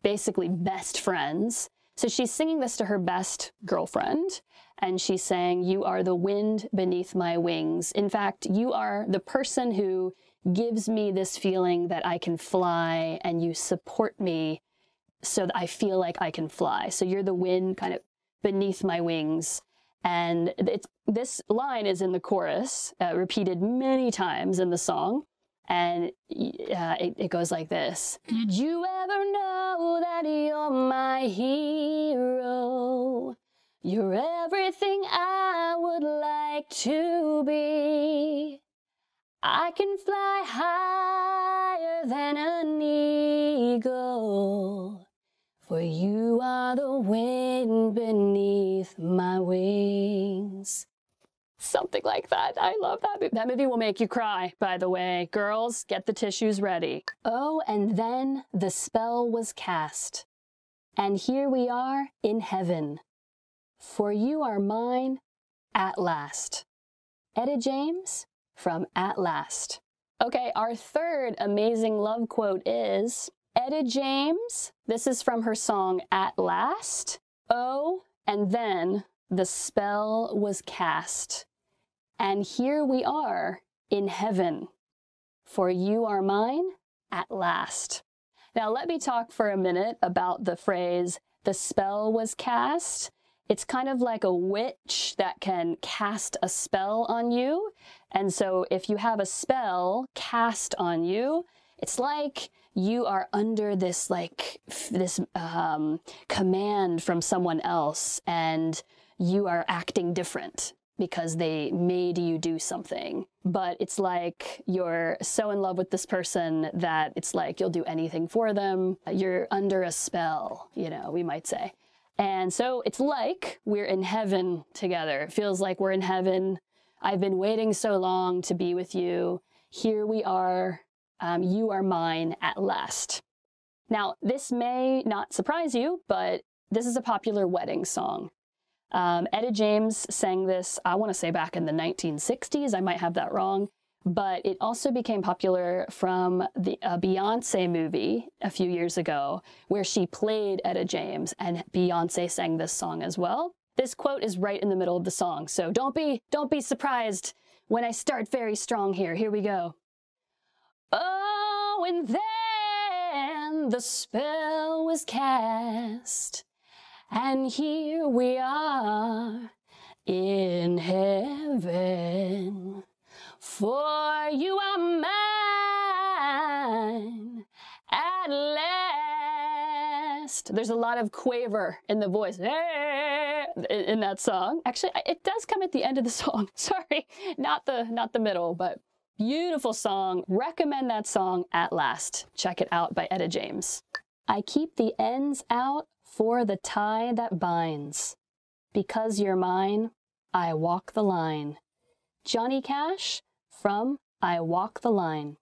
basically best friends. So she's singing this to her best girlfriend, and she's saying, you are the wind beneath my wings. In fact, you are the person who gives me this feeling that I can fly, and you support me so that I feel like I can fly. So you're the wind kind of beneath my wings. And this line is in the chorus, repeated many times in the song. And it goes like this. Did you ever know that you're my hero? You're everything I would like to be. I can fly higher than an eagle, for you are the wind beneath my wings. Something like that. I love that movie. That movie will make you cry, by the way. Girls, get the tissues ready. Oh, and then the spell was cast, and here we are in heaven, for you are mine at last. Etta James from At Last. Okay, our third amazing love quote is Etta James. This is from her song At Last. Oh, and then the spell was cast, and here we are in heaven, for you are mine at last. Now let me talk for a minute about the phrase, the spell was cast. It's kind of like a witch that can cast a spell on you. And so if you have a spell cast on you, it's like you are under this command from someone else, and you are acting different because they made you do something. But it's like you're so in love with this person that it's like you'll do anything for them. You're under a spell, you know, we might say. And so it's like we're in heaven together. It feels like we're in heaven. I've been waiting so long to be with you. Here we are. You are mine at last. Now, this may not surprise you, but this is a popular wedding song. Etta James sang this, I want to say back in the 1960s. I might have that wrong. But it also became popular from the Beyonce movie a few years ago, where she played Etta James, and Beyonce sang this song as well. This quote is right in the middle of the song, so don't be surprised when I start very strong here. Here we go. Oh, and then the spell was cast, and here we are in heaven. For you are mine at last. There's a lot of quaver in the voice in that song. Actually, it does come at the end of the song. Sorry, not the middle, but Beautiful song. Recommend that song At Last. Check it out by Etta James. I keep the ends out for the tie that binds. Because you're mine, I walk the line. Johnny Cash from I Walk the Line.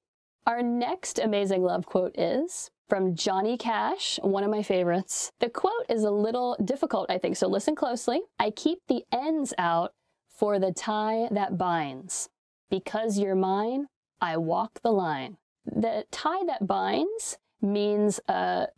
Our next amazing love quote is from Johnny Cash, one of my favorites. The quote is a little difficult, I think, so listen closely. I keep the ends out for the tie that binds. Because you're mine, I walk the line. The tie that binds means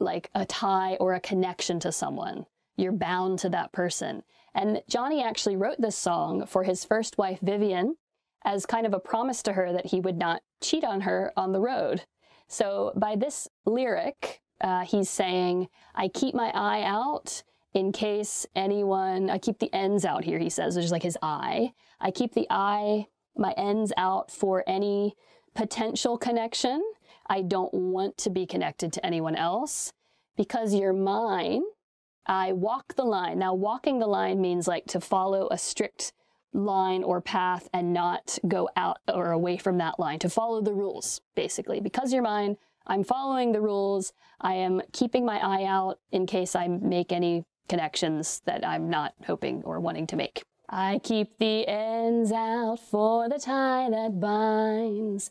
like a tie or a connection to someone. You're bound to that person. And Johnny actually wrote this song for his first wife, Vivian, as kind of a promise to her that he would not cheat on her on the road. So by this lyric, he's saying, I keep my eye out in case anyone, I keep the ends out here, he says, there's like his eye. I keep my ends out for any potential connection. I don't want to be connected to anyone else. Because you're mine, I walk the line. Now, walking the line means like to follow a strict line or path and not go out or away from that line, to follow the rules, basically. Because you're mine, I'm following the rules. I am keeping my eye out in case I make any connections that I'm not hoping or wanting to make. I keep the ends out for the tie that binds.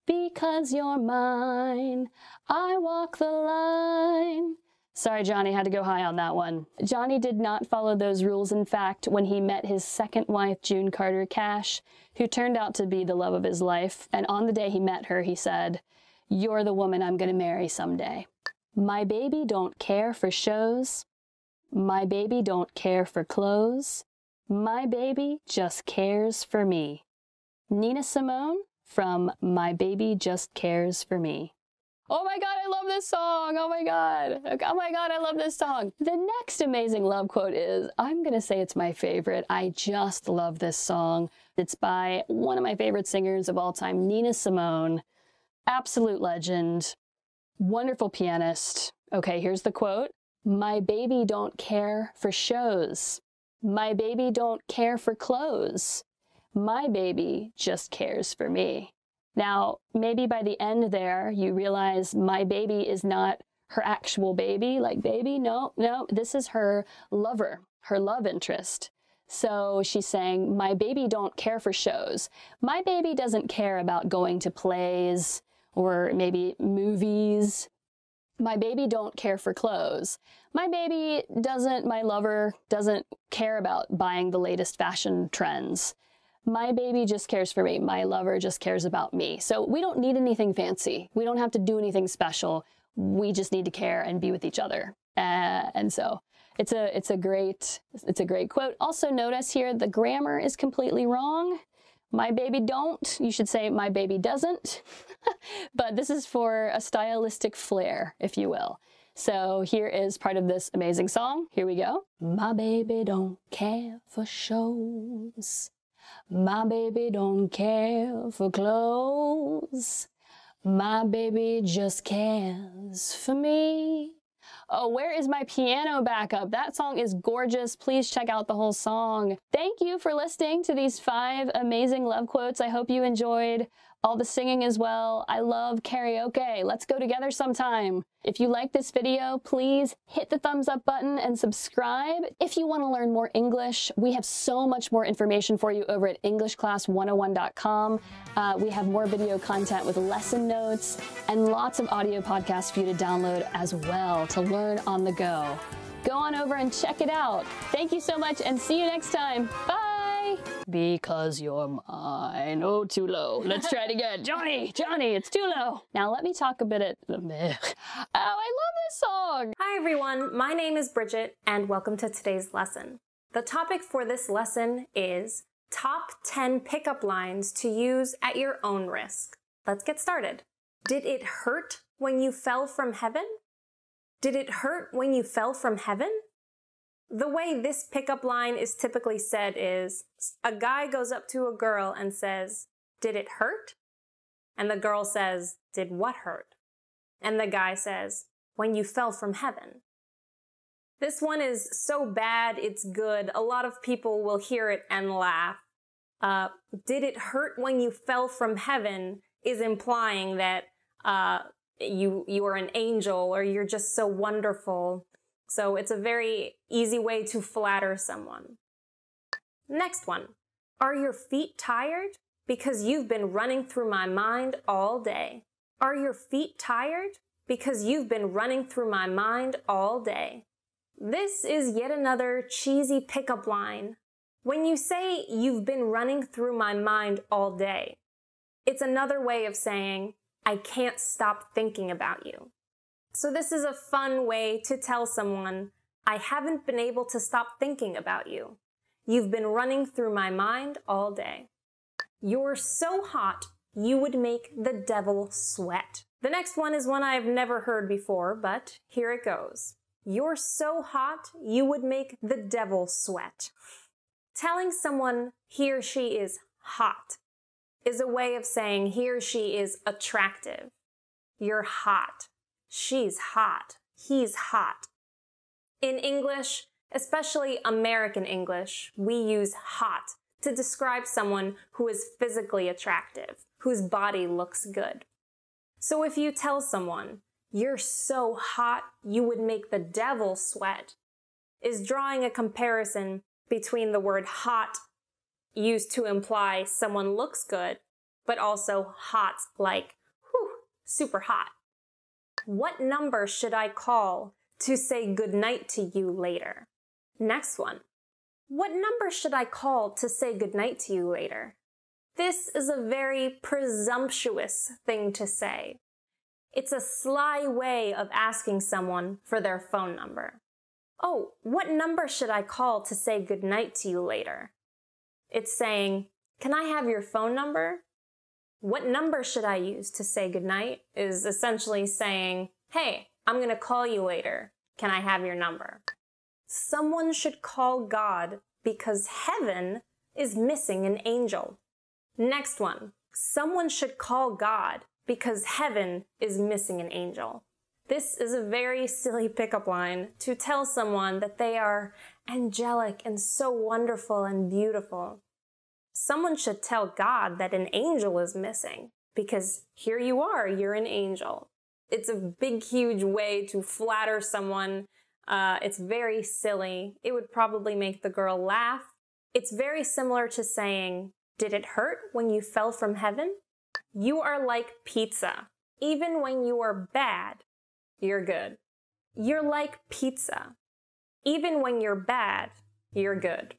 Because you're mine, I walk the line. Sorry, Johnny, had to go high on that one. Johnny did not follow those rules. In fact, when he met his second wife, June Carter Cash, who turned out to be the love of his life, and on the day he met her, he said, "You're the woman I'm gonna marry someday." My baby don't care for shows. My baby don't care for clothes. My baby just cares for me. Nina Simone from My Baby Just Cares for Me. Oh my God, I love this song. Oh my God. Oh my God, I love this song. The next amazing love quote is, I'm going to say it's my favorite. I just love this song. It's by one of my favorite singers of all time, Nina Simone. Absolute legend. Wonderful pianist. Okay, here's the quote. My baby don't care for shows. My baby don't care for clothes. My baby just cares for me. Now, maybe by the end there, you realize my baby is not her actual baby, like baby, no, this is her lover, her love interest. So she's saying, my baby don't care for shows. My baby doesn't care about going to plays or maybe movies. My baby don't care for clothes. My lover doesn't care about buying the latest fashion trends. My baby just cares for me. My lover just cares about me. So we don't need anything fancy. We don't have to do anything special. We just need to care and be with each other. And so it's a great quote. Also notice here the grammar is completely wrong. My baby don't. You should say my baby doesn't. But this is for a stylistic flair, if you will. So here is part of this amazing song. Here we go. My baby don't care for shows. My baby don't care for clothes. My baby just cares for me. Oh, where is my piano backup? That song is gorgeous. Please check out the whole song. Thank you for listening to these 5 amazing love quotes. I hope you enjoyed all the singing as well. I love karaoke. Let's go together sometime. If you like this video, please hit the thumbs up button and subscribe. If you want to learn more English, we have so much more information for you over at EnglishClass101.com. We have more video content with lesson notes and lots of audio podcasts for you to download as well to learn on the go. Go on over and check it out. Thank you so much and see you next time. Bye! Because you're mine. Oh, too low. Let's try it again. Johnny, it's too low. Now let me talk a bit at... Oh, I love this song. Hi everyone, my name is Bridget and welcome to today's lesson. The topic for this lesson is top 10 pickup lines to use at your own risk. Let's get started. Did it hurt when you fell from heaven? Did it hurt when you fell from heaven? The way this pickup line is typically said is, a guy goes up to a girl and says, did it hurt? And the girl says, did what hurt? And the guy says, when you fell from heaven. This one is so bad it's good. A lot of people will hear it and laugh. Did it hurt when you fell from heaven is implying that you are an angel or you're just so wonderful. So it's a very easy way to flatter someone. Next one. Are your feet tired? Because you've been running through my mind all day. Are your feet tired? Because you've been running through my mind all day. This is yet another cheesy pickup line. When you say you've been running through my mind all day, it's another way of saying I can't stop thinking about you. So this is a fun way to tell someone I haven't been able to stop thinking about you. You've been running through my mind all day. You're so hot, you would make the devil sweat. The next one is one I've never heard before, but here it goes. You're so hot, you would make the devil sweat. Telling someone he or she is hot is a way of saying he or she is attractive. You're hot. She's hot. He's hot. In English, especially American English, we use hot to describe someone who is physically attractive, whose body looks good. So if you tell someone, you're so hot, you would make the devil sweat, is drawing a comparison between the word hot used to imply someone looks good, but also hot like, whew, super hot. What number should I call to say goodnight to you later? Next one. What number should I call to say goodnight to you later? This is a very presumptuous thing to say. It's a sly way of asking someone for their phone number. Oh, what number should I call to say goodnight to you later? It's saying, can I have your phone number? What number should I use to say goodnight is essentially saying, hey, I'm going to call you later. Can I have your number? Someone should call God because heaven is missing an angel. Next one. Someone should call God because heaven is missing an angel. This is a very silly pickup line to tell someone that they are angelic and so wonderful and beautiful. Someone should tell God that an angel is missing because here you are, you're an angel. It's a big, huge way to flatter someone. It's very silly. It would probably make the girl laugh. It's very similar to saying, did it hurt when you fell from heaven? You are like pizza. Even when you are bad, you're good. You're like pizza. Even when you're bad, you're good.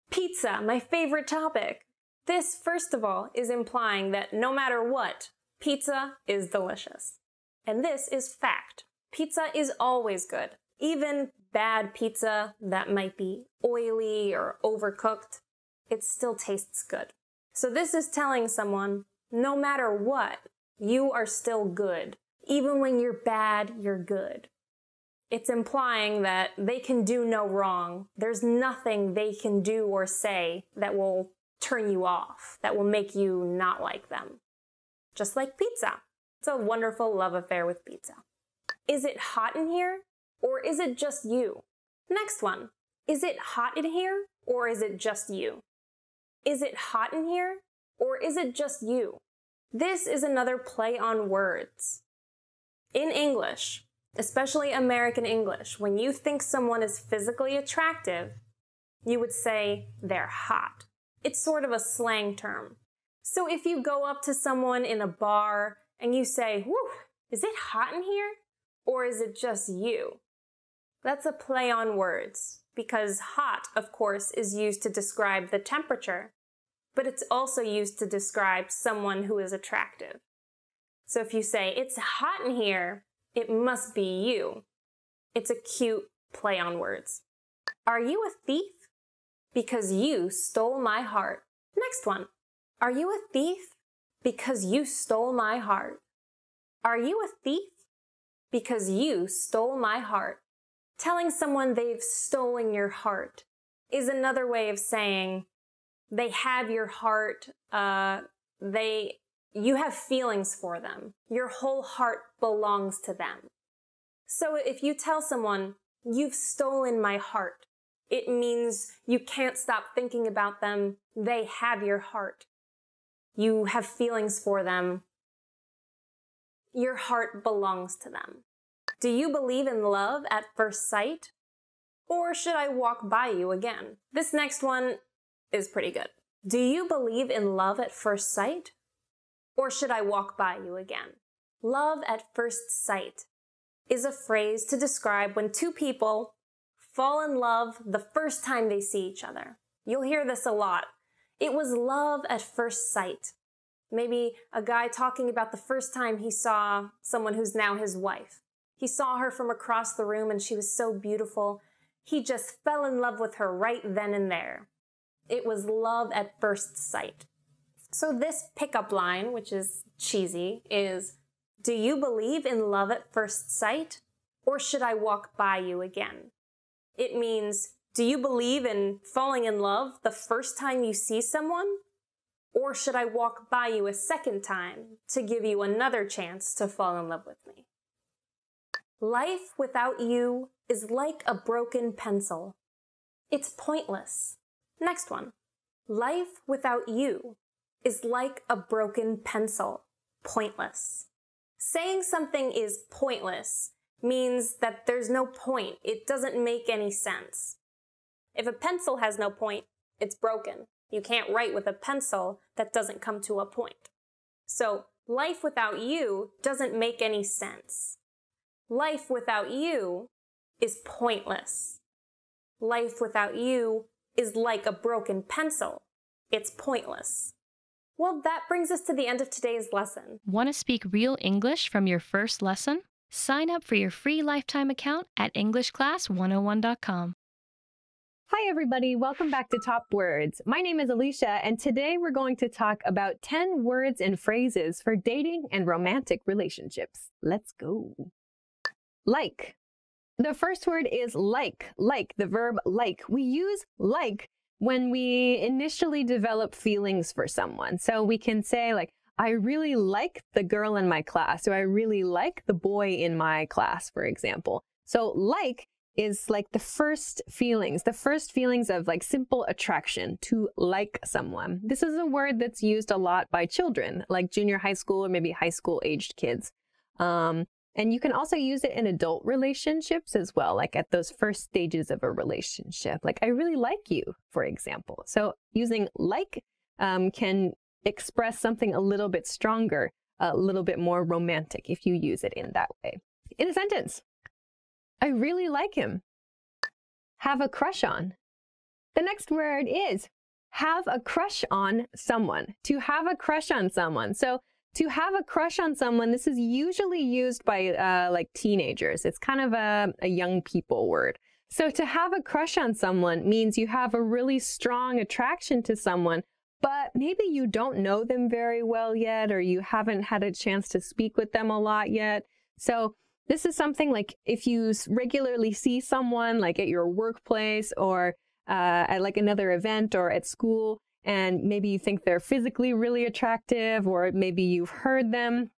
Pizza, my favorite topic. This, first of all, is implying that no matter what, pizza is delicious. And this is fact. Pizza is always good. Even bad pizza that might be oily or overcooked, it still tastes good. So this is telling someone, no matter what, you are still good. Even when you're bad, you're good. It's implying that they can do no wrong. There's nothing they can do or say that will turn you off, that will make you not like them. Just like pizza. It's a wonderful love affair with pizza. Is it hot in here? Or is it just you? Next one. Is it hot in here? Or is it just you? Is it hot in here? Or is it just you? This is another play on words. In English, especially American English, when you think someone is physically attractive, you would say they're hot. It's sort of a slang term. So if you go up to someone in a bar and you say, whew, is it hot in here? Or is it just you? That's a play on words, because hot, of course, is used to describe the temperature, but it's also used to describe someone who is attractive. So if you say, it's hot in here, it must be you. It's a cute play on words. Are you a thief? Because you stole my heart. Next one. Are you a thief? Because you stole my heart. Are you a thief? Because you stole my heart. Telling someone they've stolen your heart is another way of saying they have your heart, you have feelings for them. Your whole heart belongs to them. So if you tell someone, you've stolen my heart, It means you can't stop thinking about them. They have your heart. You have feelings for them. Your heart belongs to them. Do you believe in love at first sight? Or should I walk by you again? This next one is pretty good. Do you believe in love at first sight? Or should I walk by you again? Love at first sight is a phrase to describe when two people fall in love the first time they see each other. You'll hear this a lot. It was love at first sight. Maybe a guy talking about the first time he saw someone who's now his wife. He saw her from across the room and she was so beautiful. He just fell in love with her right then and there. It was love at first sight. So this pickup line, which is cheesy, is, do you believe in love at first sight? Or should I walk by you again? It means, do you believe in falling in love the first time you see someone? Or should I walk by you a second time to give you another chance to fall in love with me? Life without you is like a broken pencil. It's pointless. Next one. Life without you is like a broken pencil. Pointless. Saying something is pointless means that there's no point. It doesn't make any sense. If a pencil has no point, it's broken. You can't write with a pencil that doesn't come to a point. So, life without you doesn't make any sense. Life without you is pointless. Life without you is like a broken pencil. It's pointless. Well, that brings us to the end of today's lesson. Want to speak real English from your first lesson? Sign up for your free lifetime account at EnglishClass101.com. Hi everybody, welcome back to Top Words. My name is Alicia and today we're going to talk about 10 words and phrases for dating and romantic relationships. Let's go. Like. The first word is like, the verb like. We use like when we initially develop feelings for someone. So we can say like, I really like the girl in my class, or I really like the boy in my class, for example. So like is like the first feelings of like simple attraction, to like someone. This is a word that's used a lot by children, like junior high school or maybe high school aged kids. And you can also use it in adult relationships as well, like at those first stages of a relationship. Like, I really like you, for example. So using like can express something a little bit stronger, a little bit more romantic if you use it in that way. In a sentence, I really like him. Have a crush on. The next word is have a crush on someone. To have a crush on someone. So to have a crush on someone, this is usually used by like teenagers. It's kind of a young people word. So to have a crush on someone means you have a really strong attraction to someone, but maybe you don't know them very well yet, or you haven't had a chance to speak with them a lot yet. So this is something like if you regularly see someone like at your workplace or at like another event or at school, and maybe you think they're physically really attractive, or maybe you've heard them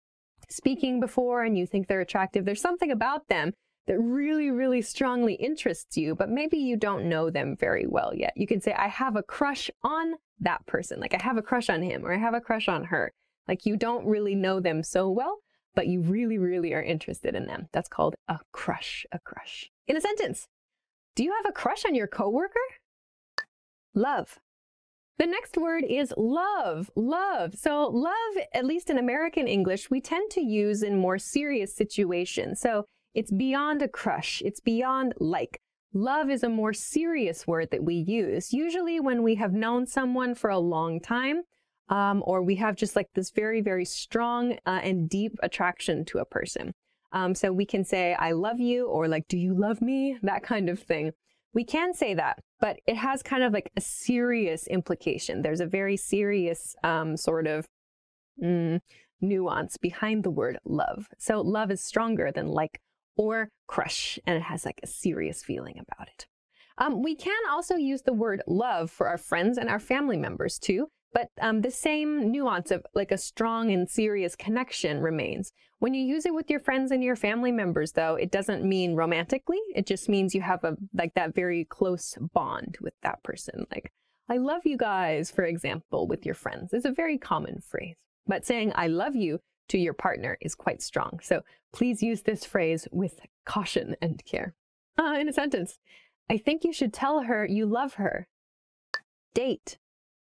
speaking before and you think they're attractive. There's something about them that really, really strongly interests you, but maybe you don't know them very well yet. You can say, I have a crush on that person. Like, I have a crush on him, or I have a crush on her. Like, you don't really know them so well, but you really, really are interested in them. That's called a crush, a crush. In a sentence, do you have a crush on your coworker? Love. The next word is love, love. So love, at least in American English, we tend to use in more serious situations. So it's beyond a crush. It's beyond like. Love is a more serious word that we use, usually when we have known someone for a long time, or we have just like this very, very strong and deep attraction to a person. So we can say, I love you, or like, do you love me? That kind of thing. We can say that, but it has kind of like a serious implication. There's a very serious sort of nuance behind the word love. So love is stronger than like or crush, and it has like a serious feeling about it. We can also use the word love for our friends and our family members too. But the same nuance of like a strong and serious connection remains. When you use it with your friends and your family members, though, it doesn't mean romantically. It just means you have that very close bond with that person. Like, I love you guys, for example, with your friends is a very common phrase. But saying I love you to your partner is quite strong. So please use this phrase with caution and care. In a sentence, I think you should tell her you love her. Date.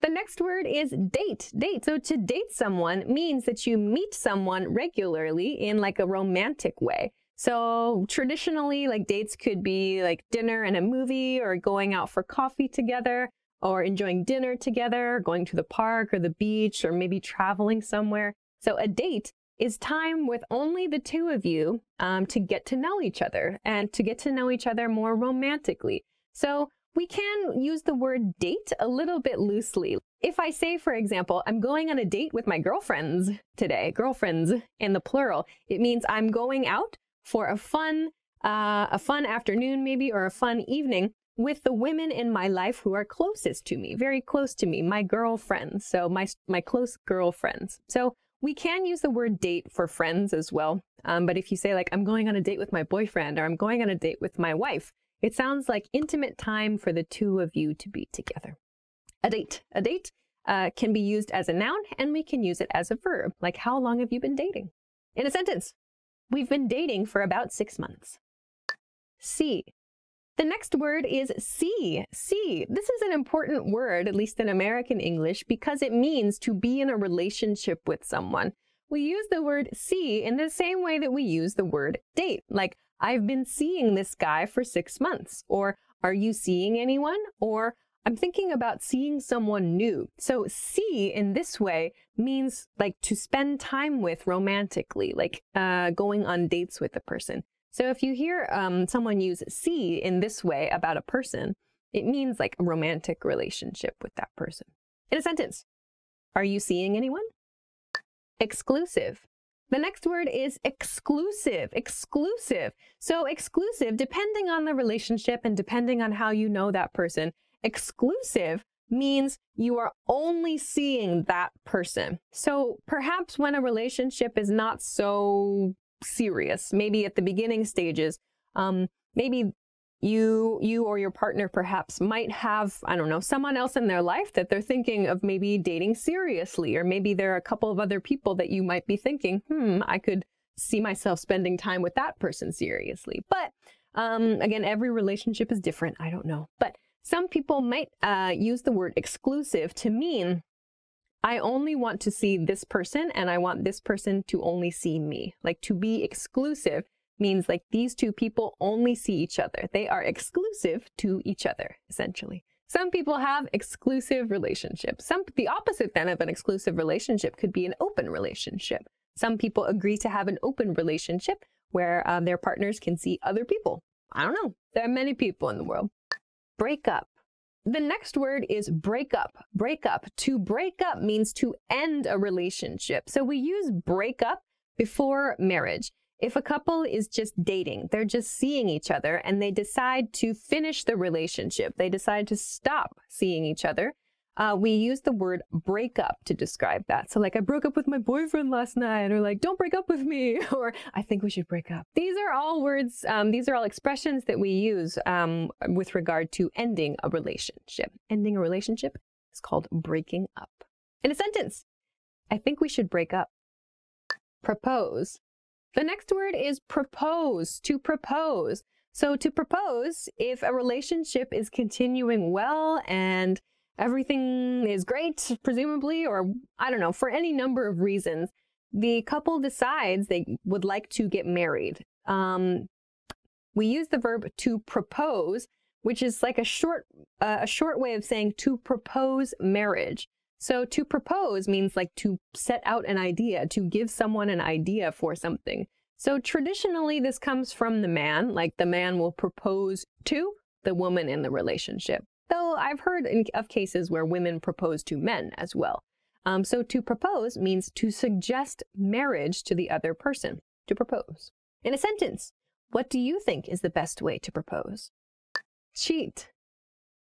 The next word is date. Date. So to date someone means that you meet someone regularly in like a romantic way. So traditionally, like dates could be like dinner and a movie, or going out for coffee together, or enjoying dinner together, going to the park or the beach, or maybe traveling somewhere. So a date is time with only the two of you to get to know each other and to get to know each other more romantically. So we can use the word date a little bit loosely. If I say, for example, I'm going on a date with my girlfriends today, girlfriends in the plural, it means I'm going out for a fun afternoon maybe, or a fun evening with the women in my life who are closest to me, very close to me, my girlfriends, so my close girlfriends. So we can use the word date for friends as well. But if you say like, I'm going on a date with my boyfriend, or I'm going on a date with my wife, it sounds like intimate time for the two of you to be together. A date. A date can be used as a noun, and we can use it as a verb, like how long have you been dating? In a sentence, we've been dating for about 6 months. See. The next word is see. See. This is an important word, at least in American English, because it means to be in a relationship with someone. We use the word see in the same way that we use the word date. Like, I've been seeing this guy for 6 months. Or, are you seeing anyone? Or, I'm thinking about seeing someone new. So see in this way means like to spend time with romantically, like going on dates with a person. So if you hear someone use see in this way about a person, it means like a romantic relationship with that person. In a sentence, are you seeing anyone? Exclusive. The next word is exclusive. Exclusive. So exclusive, depending on the relationship and depending on how you know that person, exclusive means you are only seeing that person. So perhaps when a relationship is not so serious, maybe at the beginning stages, maybe you or your partner perhaps might have, I don't know, someone else in their life that they're thinking of maybe dating seriously, or maybe there are a couple of other people that you might be thinking, I could see myself spending time with that person seriously. But again, every relationship is different. I don't know. But some people might use the word exclusive to mean I only want to see this person and I want this person to only see me. Like to be exclusive means like these two people only see each other. They are exclusive to each other, essentially. Some people have exclusive relationships. The opposite then of an exclusive relationship could be an open relationship. Some people agree to have an open relationship where their partners can see other people. I don't know. There are many people in the world. Break up. The next word is break up. Break up. To break up means to end a relationship. So we use break up before marriage. If a couple is just dating, they're just seeing each other and they decide to finish the relationship, they decide to stop seeing each other, we use the word break up to describe that. So like, I broke up with my boyfriend last night, or like, don't break up with me, or I think we should break up. These are all words, these are all expressions that we use with regard to ending a relationship. Ending a relationship is called breaking up. In a sentence, I think we should break up. Propose. The next word is propose, to propose. So to propose, if a relationship is continuing well and everything is great, presumably, or I don't know, for any number of reasons, the couple decides they would like to get married. We use the verb to propose, which is like a short way of saying to propose marriage. So to propose means like to set out an idea, to give someone an idea for something. So traditionally, this comes from the man, like the man will propose to the woman in the relationship. Though I've heard of cases where women propose to men as well. So to propose means to suggest marriage to the other person, to propose. In a sentence, what do you think is the best way to propose? Cheat.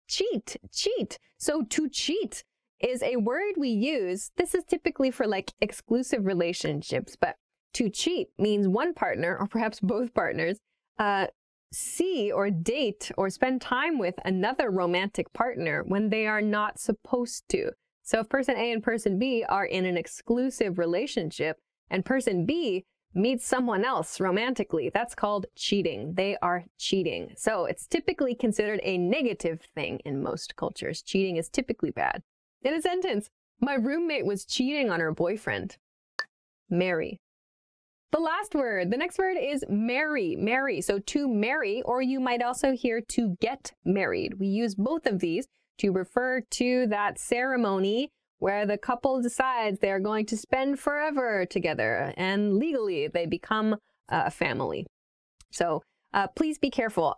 Cheat. Cheat. So to cheat is a word we use. This is typically for like exclusive relationships, but to cheat means one partner or perhaps both partners see or date or spend time with another romantic partner when they are not supposed to. So if person A and person B are in an exclusive relationship and person B meets someone else romantically, that's called cheating. They are cheating. So it's typically considered a negative thing in most cultures. Cheating is typically bad. In a sentence, my roommate was cheating on her boyfriend. Marry. The last word, the next word is marry. Marry. So to marry, or you might also hear to get married. We use both of these to refer to that ceremony where the couple decides they're going to spend forever together and legally they become a family. So please be careful.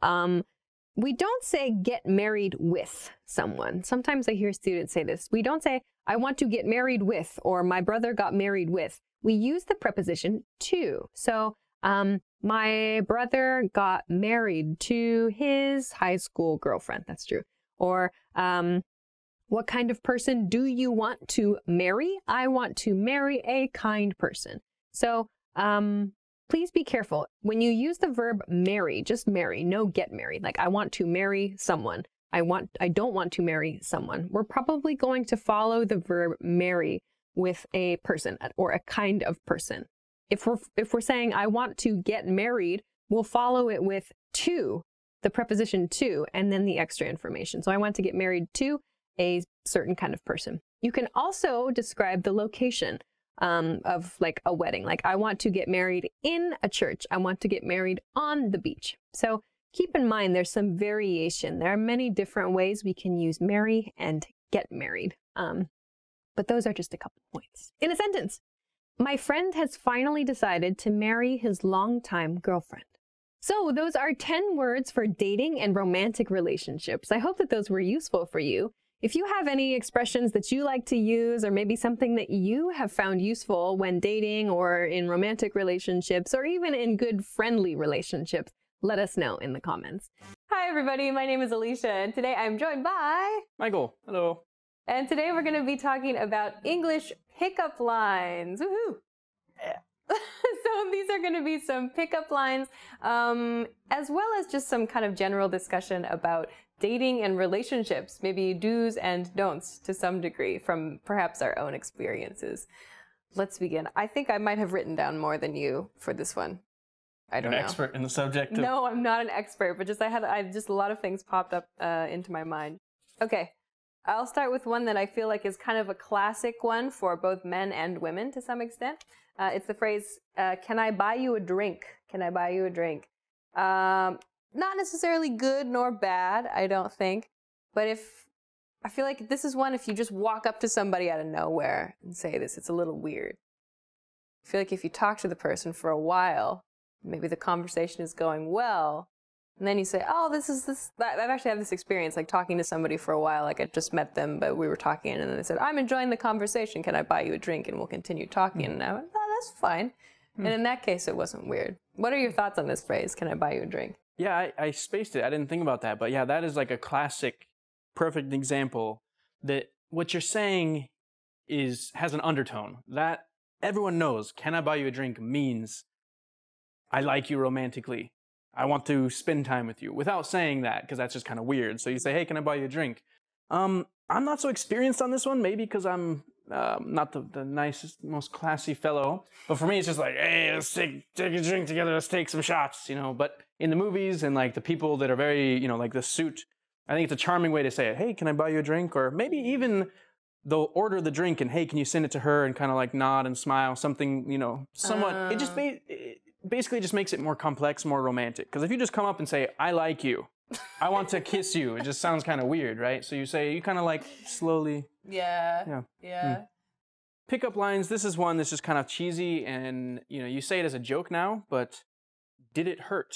We don't say get married with someone. Sometimes I hear students say this. We don't say, I want to get married with, or my brother got married with. We use the preposition to. So my brother got married to his high school girlfriend. That's true. Or what kind of person do you want to marry? I want to marry a kind person. So please be careful. When you use the verb marry, just marry, no get married. Like I want to marry someone. I don't want to marry someone. We're probably going to follow the verb marry with a person or a kind of person. If we're saying I want to get married, we'll follow it with to, the preposition to, and then the extra information. So I want to get married to a certain kind of person. You can also describe the location of like a wedding. Like I want to get married in a church. I want to get married on the beach. So keep in mind there's some variation. There are many different ways we can use marry and get married. But those are just a couple points. In a sentence, my friend has finally decided to marry his longtime girlfriend. So those are 10 words for dating and romantic relationships. I hope that those were useful for you. If you have any expressions that you like to use, or maybe something that you have found useful when dating or in romantic relationships, or even in good friendly relationships, let us know in the comments. Hi everybody, my name is Alicia, and today I'm joined by Michael. Hello. And today we're going to be talking about English pickup lines. Woohoo! Yeah. So these are going to be some pickup lines, as well as just some kind of general discussion about dating and relationships, maybe do's and don'ts to some degree from perhaps our own experiences. Let's begin. I think I might have written down more than you for this one. I don't know. An expert in the subject? No, I'm not an expert, but just I just a lot of things popped up into my mind. Okay. I'll start with one that I feel like is kind of a classic one for both men and women to some extent. It's the phrase, can I buy you a drink? Can I buy you a drink? Not necessarily good nor bad, I don't think. But I feel like this is one if you just walk up to somebody out of nowhere and say this, it's a little weird. I feel like if you talk to the person for a while, maybe the conversation is going well, and then you say, oh, I've actually had this experience, like talking to somebody for a while, like I just met them, but we were talking, and then they said, I'm enjoying the conversation, can I buy you a drink? And we'll continue talking. And I went, oh, that's fine. And in that case, it wasn't weird. What are your thoughts on this phrase, can I buy you a drink? Yeah, I spaced it. I didn't think about that. But yeah, that is like a classic, perfect example that what you're saying has an undertone. That everyone knows, can I buy you a drink means I like you romantically. I want to spend time with you, without saying that, because that's just kind of weird. So you say, hey, can I buy you a drink? I'm not so experienced on this one, maybe because I'm not the nicest, most classy fellow. But for me, it's just like, hey, let's take a drink together, let's take some shots, you know. But in the movies and like the people that are very, you know, like the suit, I think it's a charming way to say it. Hey, can I buy you a drink? Or maybe even they'll order the drink and, hey, can you send it to her, and kind of like nod and smile, something, you know, somewhat. It just basically just makes it more complex, more romantic. Because if you just come up and say, I like you, I want to kiss you, it just sounds kind of weird, right? So you kind of like slowly. Yeah. Pickup lines, this is one that's just kind of cheesy, and you know, you say it as a joke now, but did it hurt?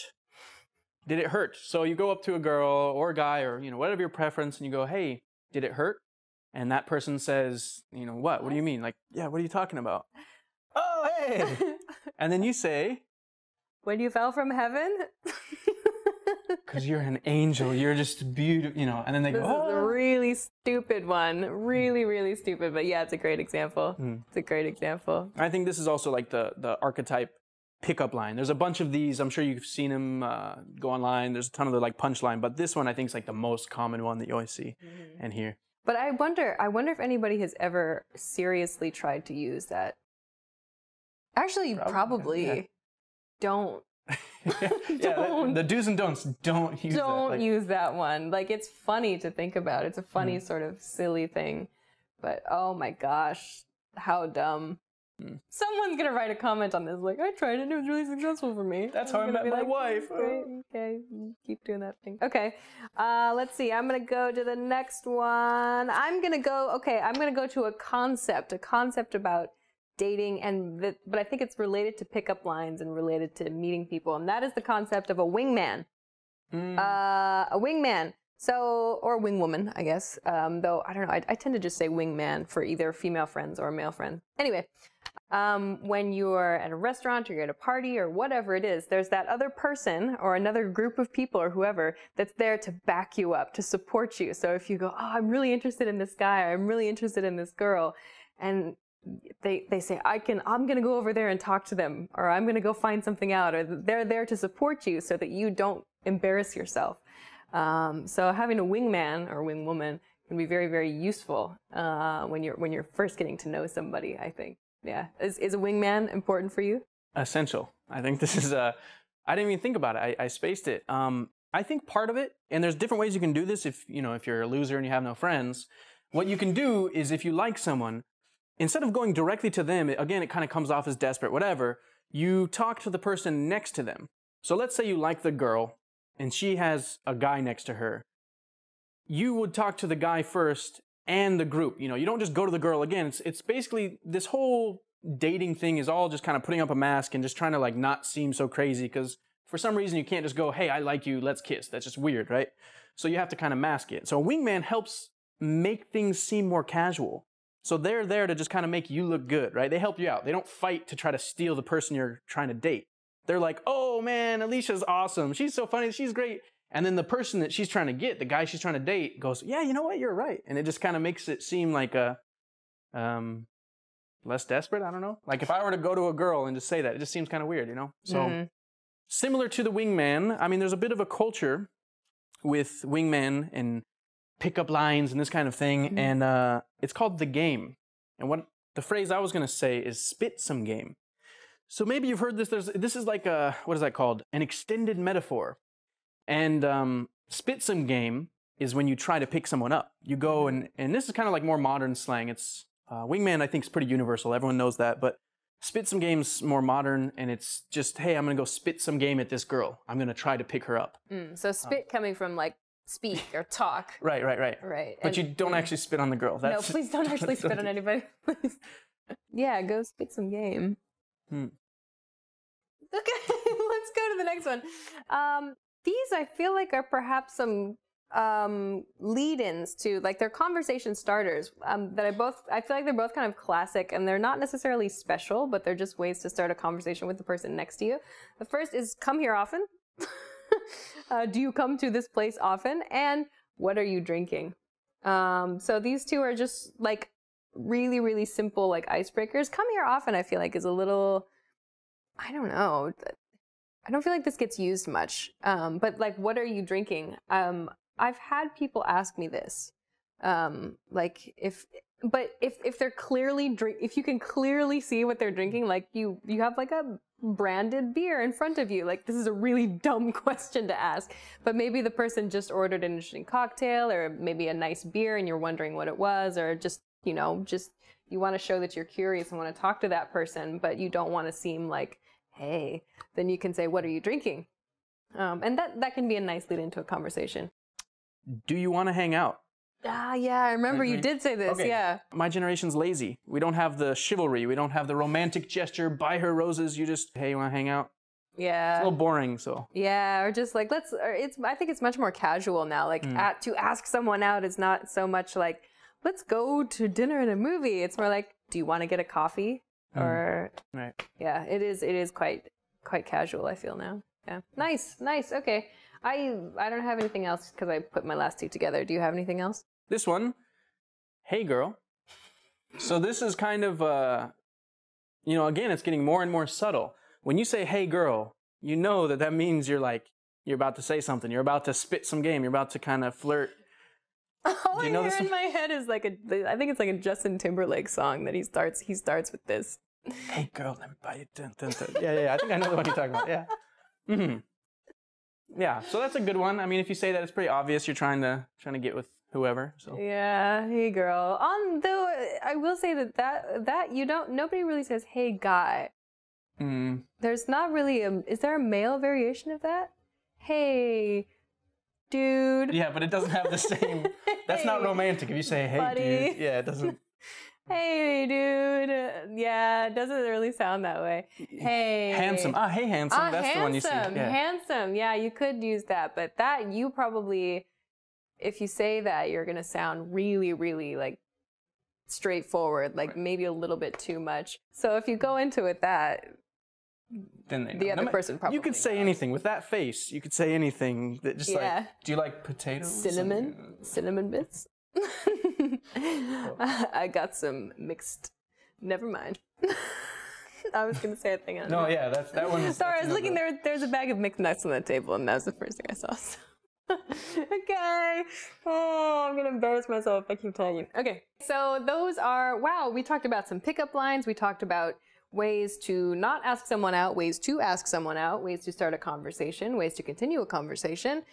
Did it hurt? So you go up to a girl or a guy, or you know, whatever your preference, and you go, hey, did it hurt? And that person says, you know, what? What do you mean? Like, yeah, what are you talking about? Oh, hey! And then you say, when you fell from heaven? because you're an angel. You're just beautiful, you know. And then they go, This is a really stupid one. Really, really stupid. But yeah, it's a great example. It's a great example. I think this is also like the archetype pickup line. There's a bunch of these. I'm sure you've seen them go online. There's a ton of the like punchline, but this one I think is like the most common one that you always see and hear. But I wonder if anybody has ever seriously tried to use that. Actually, probably. Yeah. Don't. The do's and don'ts, don't use that. Don't use that one. Like, it's funny to think about. It's a funny sort of silly thing. But oh my gosh, how dumb. Someone's gonna write a comment on this like, I tried it and it was really successful for me. That's how I met my wife. Great. Okay, keep doing that thing. Okay, let's see. I'm gonna go to the next one. I'm gonna go to a concept about dating, but I think it's related to pickup lines and related to meeting people, and that is the concept of a wingman. A wingman. So, or wingwoman, I guess. Though, I don't know. I tend to just say wingman for either female friends or male friends. Anyway, when you're at a restaurant or you're at a party or whatever it is, there's that other person or another group of people or whoever that's there to back you up, to support you. So if you go, oh, I'm really interested in this guy, or I'm really interested in this girl, and they say, I'm going to go over there and talk to them, or I'm going to go find something out, or they're there to support you so that you don't embarrass yourself. So having a wingman or wingwoman can be very, very useful when you're first getting to know somebody, I think. Yeah. Is a wingman important for you? Essential. I think this is I didn't even think about it. I spaced it. I think part of it, and there's different ways you can do this if you're a loser and you have no friends. What you can do is if you like someone, instead of going directly to them, again, it kind of comes off as desperate, whatever, you talk to the person next to them. So let's say you like the girl and she has a guy next to her. You would talk to the guy first and the group. You don't just go to the girl again. It's basically this whole dating thing is all just kind of putting up a mask and just trying to like not seem so crazy, because for some reason you can't just go, hey, I like you, let's kiss. That's just weird, right? So you have to kind of mask it. So a wingman helps make things seem more casual. So they're there to just kind of make you look good, right? They help you out. They don't fight to try to steal the person you're trying to date. They're like, oh man, Alicia's awesome. She's so funny. She's great. And then the person that she's trying to get, the guy she's trying to date, goes, yeah, you know what? You're right. And it just kind of makes it seem like a less desperate. I don't know. Like if I were to go to a girl and just say that, it just seems kind of weird, So similar to the wingman, I mean, there's a bit of a culture with wingmen and pickup lines and this kind of thing. And it's called the game. And what the phrase I was going to say is spit some game. So maybe you've heard this. This is like what is that called? An extended metaphor. And spit some game is when you try to pick someone up. You go and this is kind of like more modern slang. It's wingman, I think, is pretty universal. Everyone knows that. But spit some game's more modern, and it's just, hey, I'm going to go spit some game at this girl. I'm going to try to pick her up. So spit coming from like speak or talk. Right. But you don't actually spit on the girl. No, please don't actually spit on anybody. Yeah, go spit some game. Okay, let's go to the next one. These I feel like are perhaps some lead-ins to, like, they're conversation starters that I feel like they're both kind of classic, and they're not necessarily special, but they're just ways to start a conversation with the person next to you. The first is, come here often. Do you come to this place often? And what are you drinking? So these two are just like really, really simple like icebreakers. Come here often, I feel like, is a little, I don't know. I don't feel like this gets used much. But like, what are you drinking? I've had people ask me this. Like if they're clearly if you can clearly see what they're drinking, like you have like a branded beer in front of you, like this is a really dumb question to ask, but maybe the person just ordered an interesting cocktail or maybe a nice beer and you're wondering what it was, or just, you want to show that you're curious and want to talk to that person, but you don't want to seem like, hey, then you can say, what are you drinking? And that can be a nice lead into a conversation. Do you want to hang out? Yeah, I remember you did say this, okay. Yeah. My generation's lazy. We don't have the chivalry. We don't have the romantic gesture, buy her roses. You just, hey, you want to hang out? Yeah. It's a little boring, so. Yeah, or just like, I think it's much more casual now. Like, to ask someone out is not so much like, let's go to dinner and a movie. It's more like, do you want to get a coffee? Or, right. Yeah, it is quite casual, I feel now. Yeah. Nice. Okay. I don't have anything else because I put my last two together. Do you have anything else? This one, hey girl. So this is kind of, again, it's getting more and more subtle. When you say hey girl, you know that means you're about to say something. You're about to spit some game. You're about to kind of flirt. All I hear in my head is I think it's like a Justin Timberlake song that he starts with this. Hey girl, let me buy you. Dun, dun, dun. Yeah. I think I know the one you're talking about. Yeah. Mm-hmm. Yeah. So that's a good one. I mean, if you say that, it's pretty obvious you're trying to get with whoever. So. Yeah. Hey girl. Though I will say that nobody really says hey guy. Mm. There's not really is there a male variation of that? Hey dude. Yeah, but it doesn't have the same. That's not romantic. If you say hey buddy. Dude, yeah, it doesn't. Hey dude. Yeah, it doesn't really sound that way. Hey. Handsome. Hey handsome. That's handsome. The one you see. Yeah. Handsome. Yeah, you could use that, but that you probably, if you say that, you're gonna sound really, really like straightforward, like maybe a little bit too much. So if you go into it then the other person probably. You could say anything with that face. You could say anything that just like. Do you like potatoes? Cinnamon bits. I got some mixed. Never mind. I was gonna say a thing. No, yeah, that one. Sorry, I was looking there. There's a bag of mixed nuts on the table, and that was the first thing I saw. So. Okay. Oh, I'm gonna embarrass myself if I keep talking. Okay. So those are we talked about some pickup lines. We talked about ways to not ask someone out, ways to ask someone out, ways to start a conversation, ways to continue a conversation.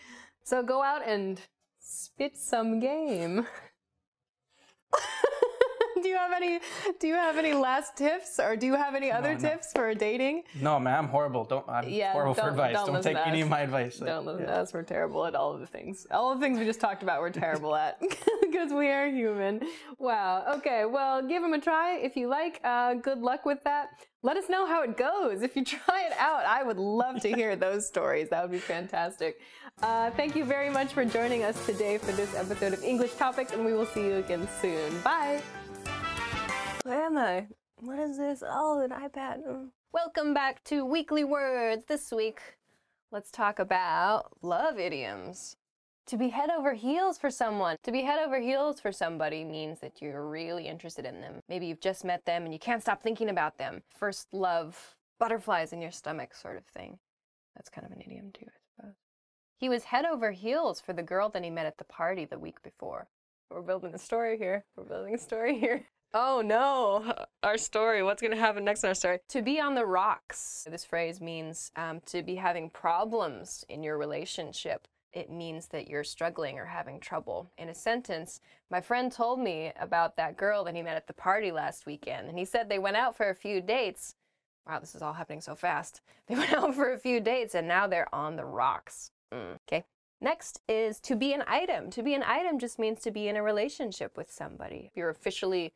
So go out and spit some game. Do you have any last tips, or do you have any other tips for dating? No, man, I'm horrible. I'm horrible for advice. Don't take any of my advice. Don't listen to us. We're terrible at all of the things. All of the things we just talked about, we're terrible at because we are human. Wow. Okay. Well, give them a try if you like. Good luck with that. Let us know how it goes. If you try it out, I would love to hear those stories. That would be fantastic. Thank you very much for joining us today for this episode of English Topics, and we will see you again soon. Bye. Where am I? What is this? Oh, an iPad. Welcome back to Weekly Words. This week, let's talk about love idioms. To be head over heels for someone. To be head over heels for somebody means that you're really interested in them. Maybe you've just met them and you can't stop thinking about them. First love, butterflies in your stomach sort of thing. That's kind of an idiom too, I suppose. He was head over heels for the girl that he met at the party the week before. We're building a story here. Oh no, our story. What's going to happen next in our story? To be on the rocks. This phrase means to be having problems in your relationship. It means that you're struggling or having trouble. In a sentence, my friend told me about that girl that he met at the party last weekend, and he said they went out for a few dates. Wow, this is all happening so fast. They went out for a few dates, and now they're on the rocks. Okay. Next is to be an item. To be an item just means to be in a relationship with somebody. If you're officially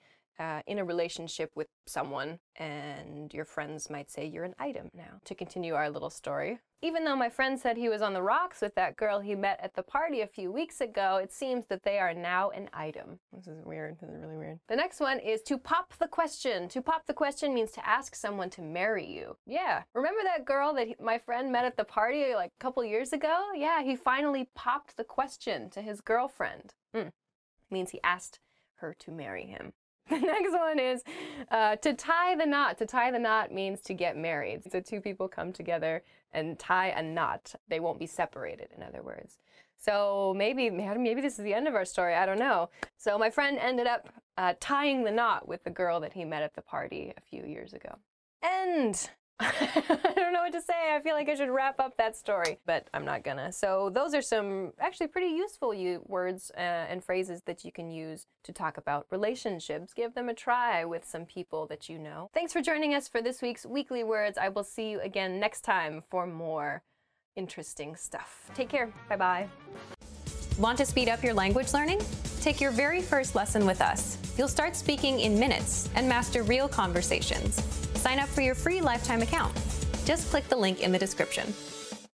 in a relationship with someone, and your friends might say you're an item now. To continue our little story. Even though my friend said he was on the rocks with that girl he met at the party a few weeks ago, it seems that they are now an item. This is weird. This is really weird. The next one is to pop the question. To pop the question means to ask someone to marry you. Yeah. Remember that girl that my friend met at the party like a couple years ago? Yeah, he finally popped the question to his girlfriend. Means he asked her to marry him. The next one is to tie the knot. To tie the knot means to get married. So two people come together and tie a knot. They won't be separated, in other words. So maybe this is the end of our story. I don't know. So my friend ended up tying the knot with the girl that he met at the party a few years ago. And I don't know what to say. I feel like I should wrap up that story, but I'm not gonna. So those are some actually pretty useful words and phrases that you can use to talk about relationships. Give them a try with some people that you know. Thanks for joining us for this week's Weekly Words. I will see you again next time for more interesting stuff. Take care. Bye-bye. Want to speed up your language learning? Take your very first lesson with us. You'll start speaking in minutes and master real conversations. Sign up for your free lifetime account. Just click the link in the description.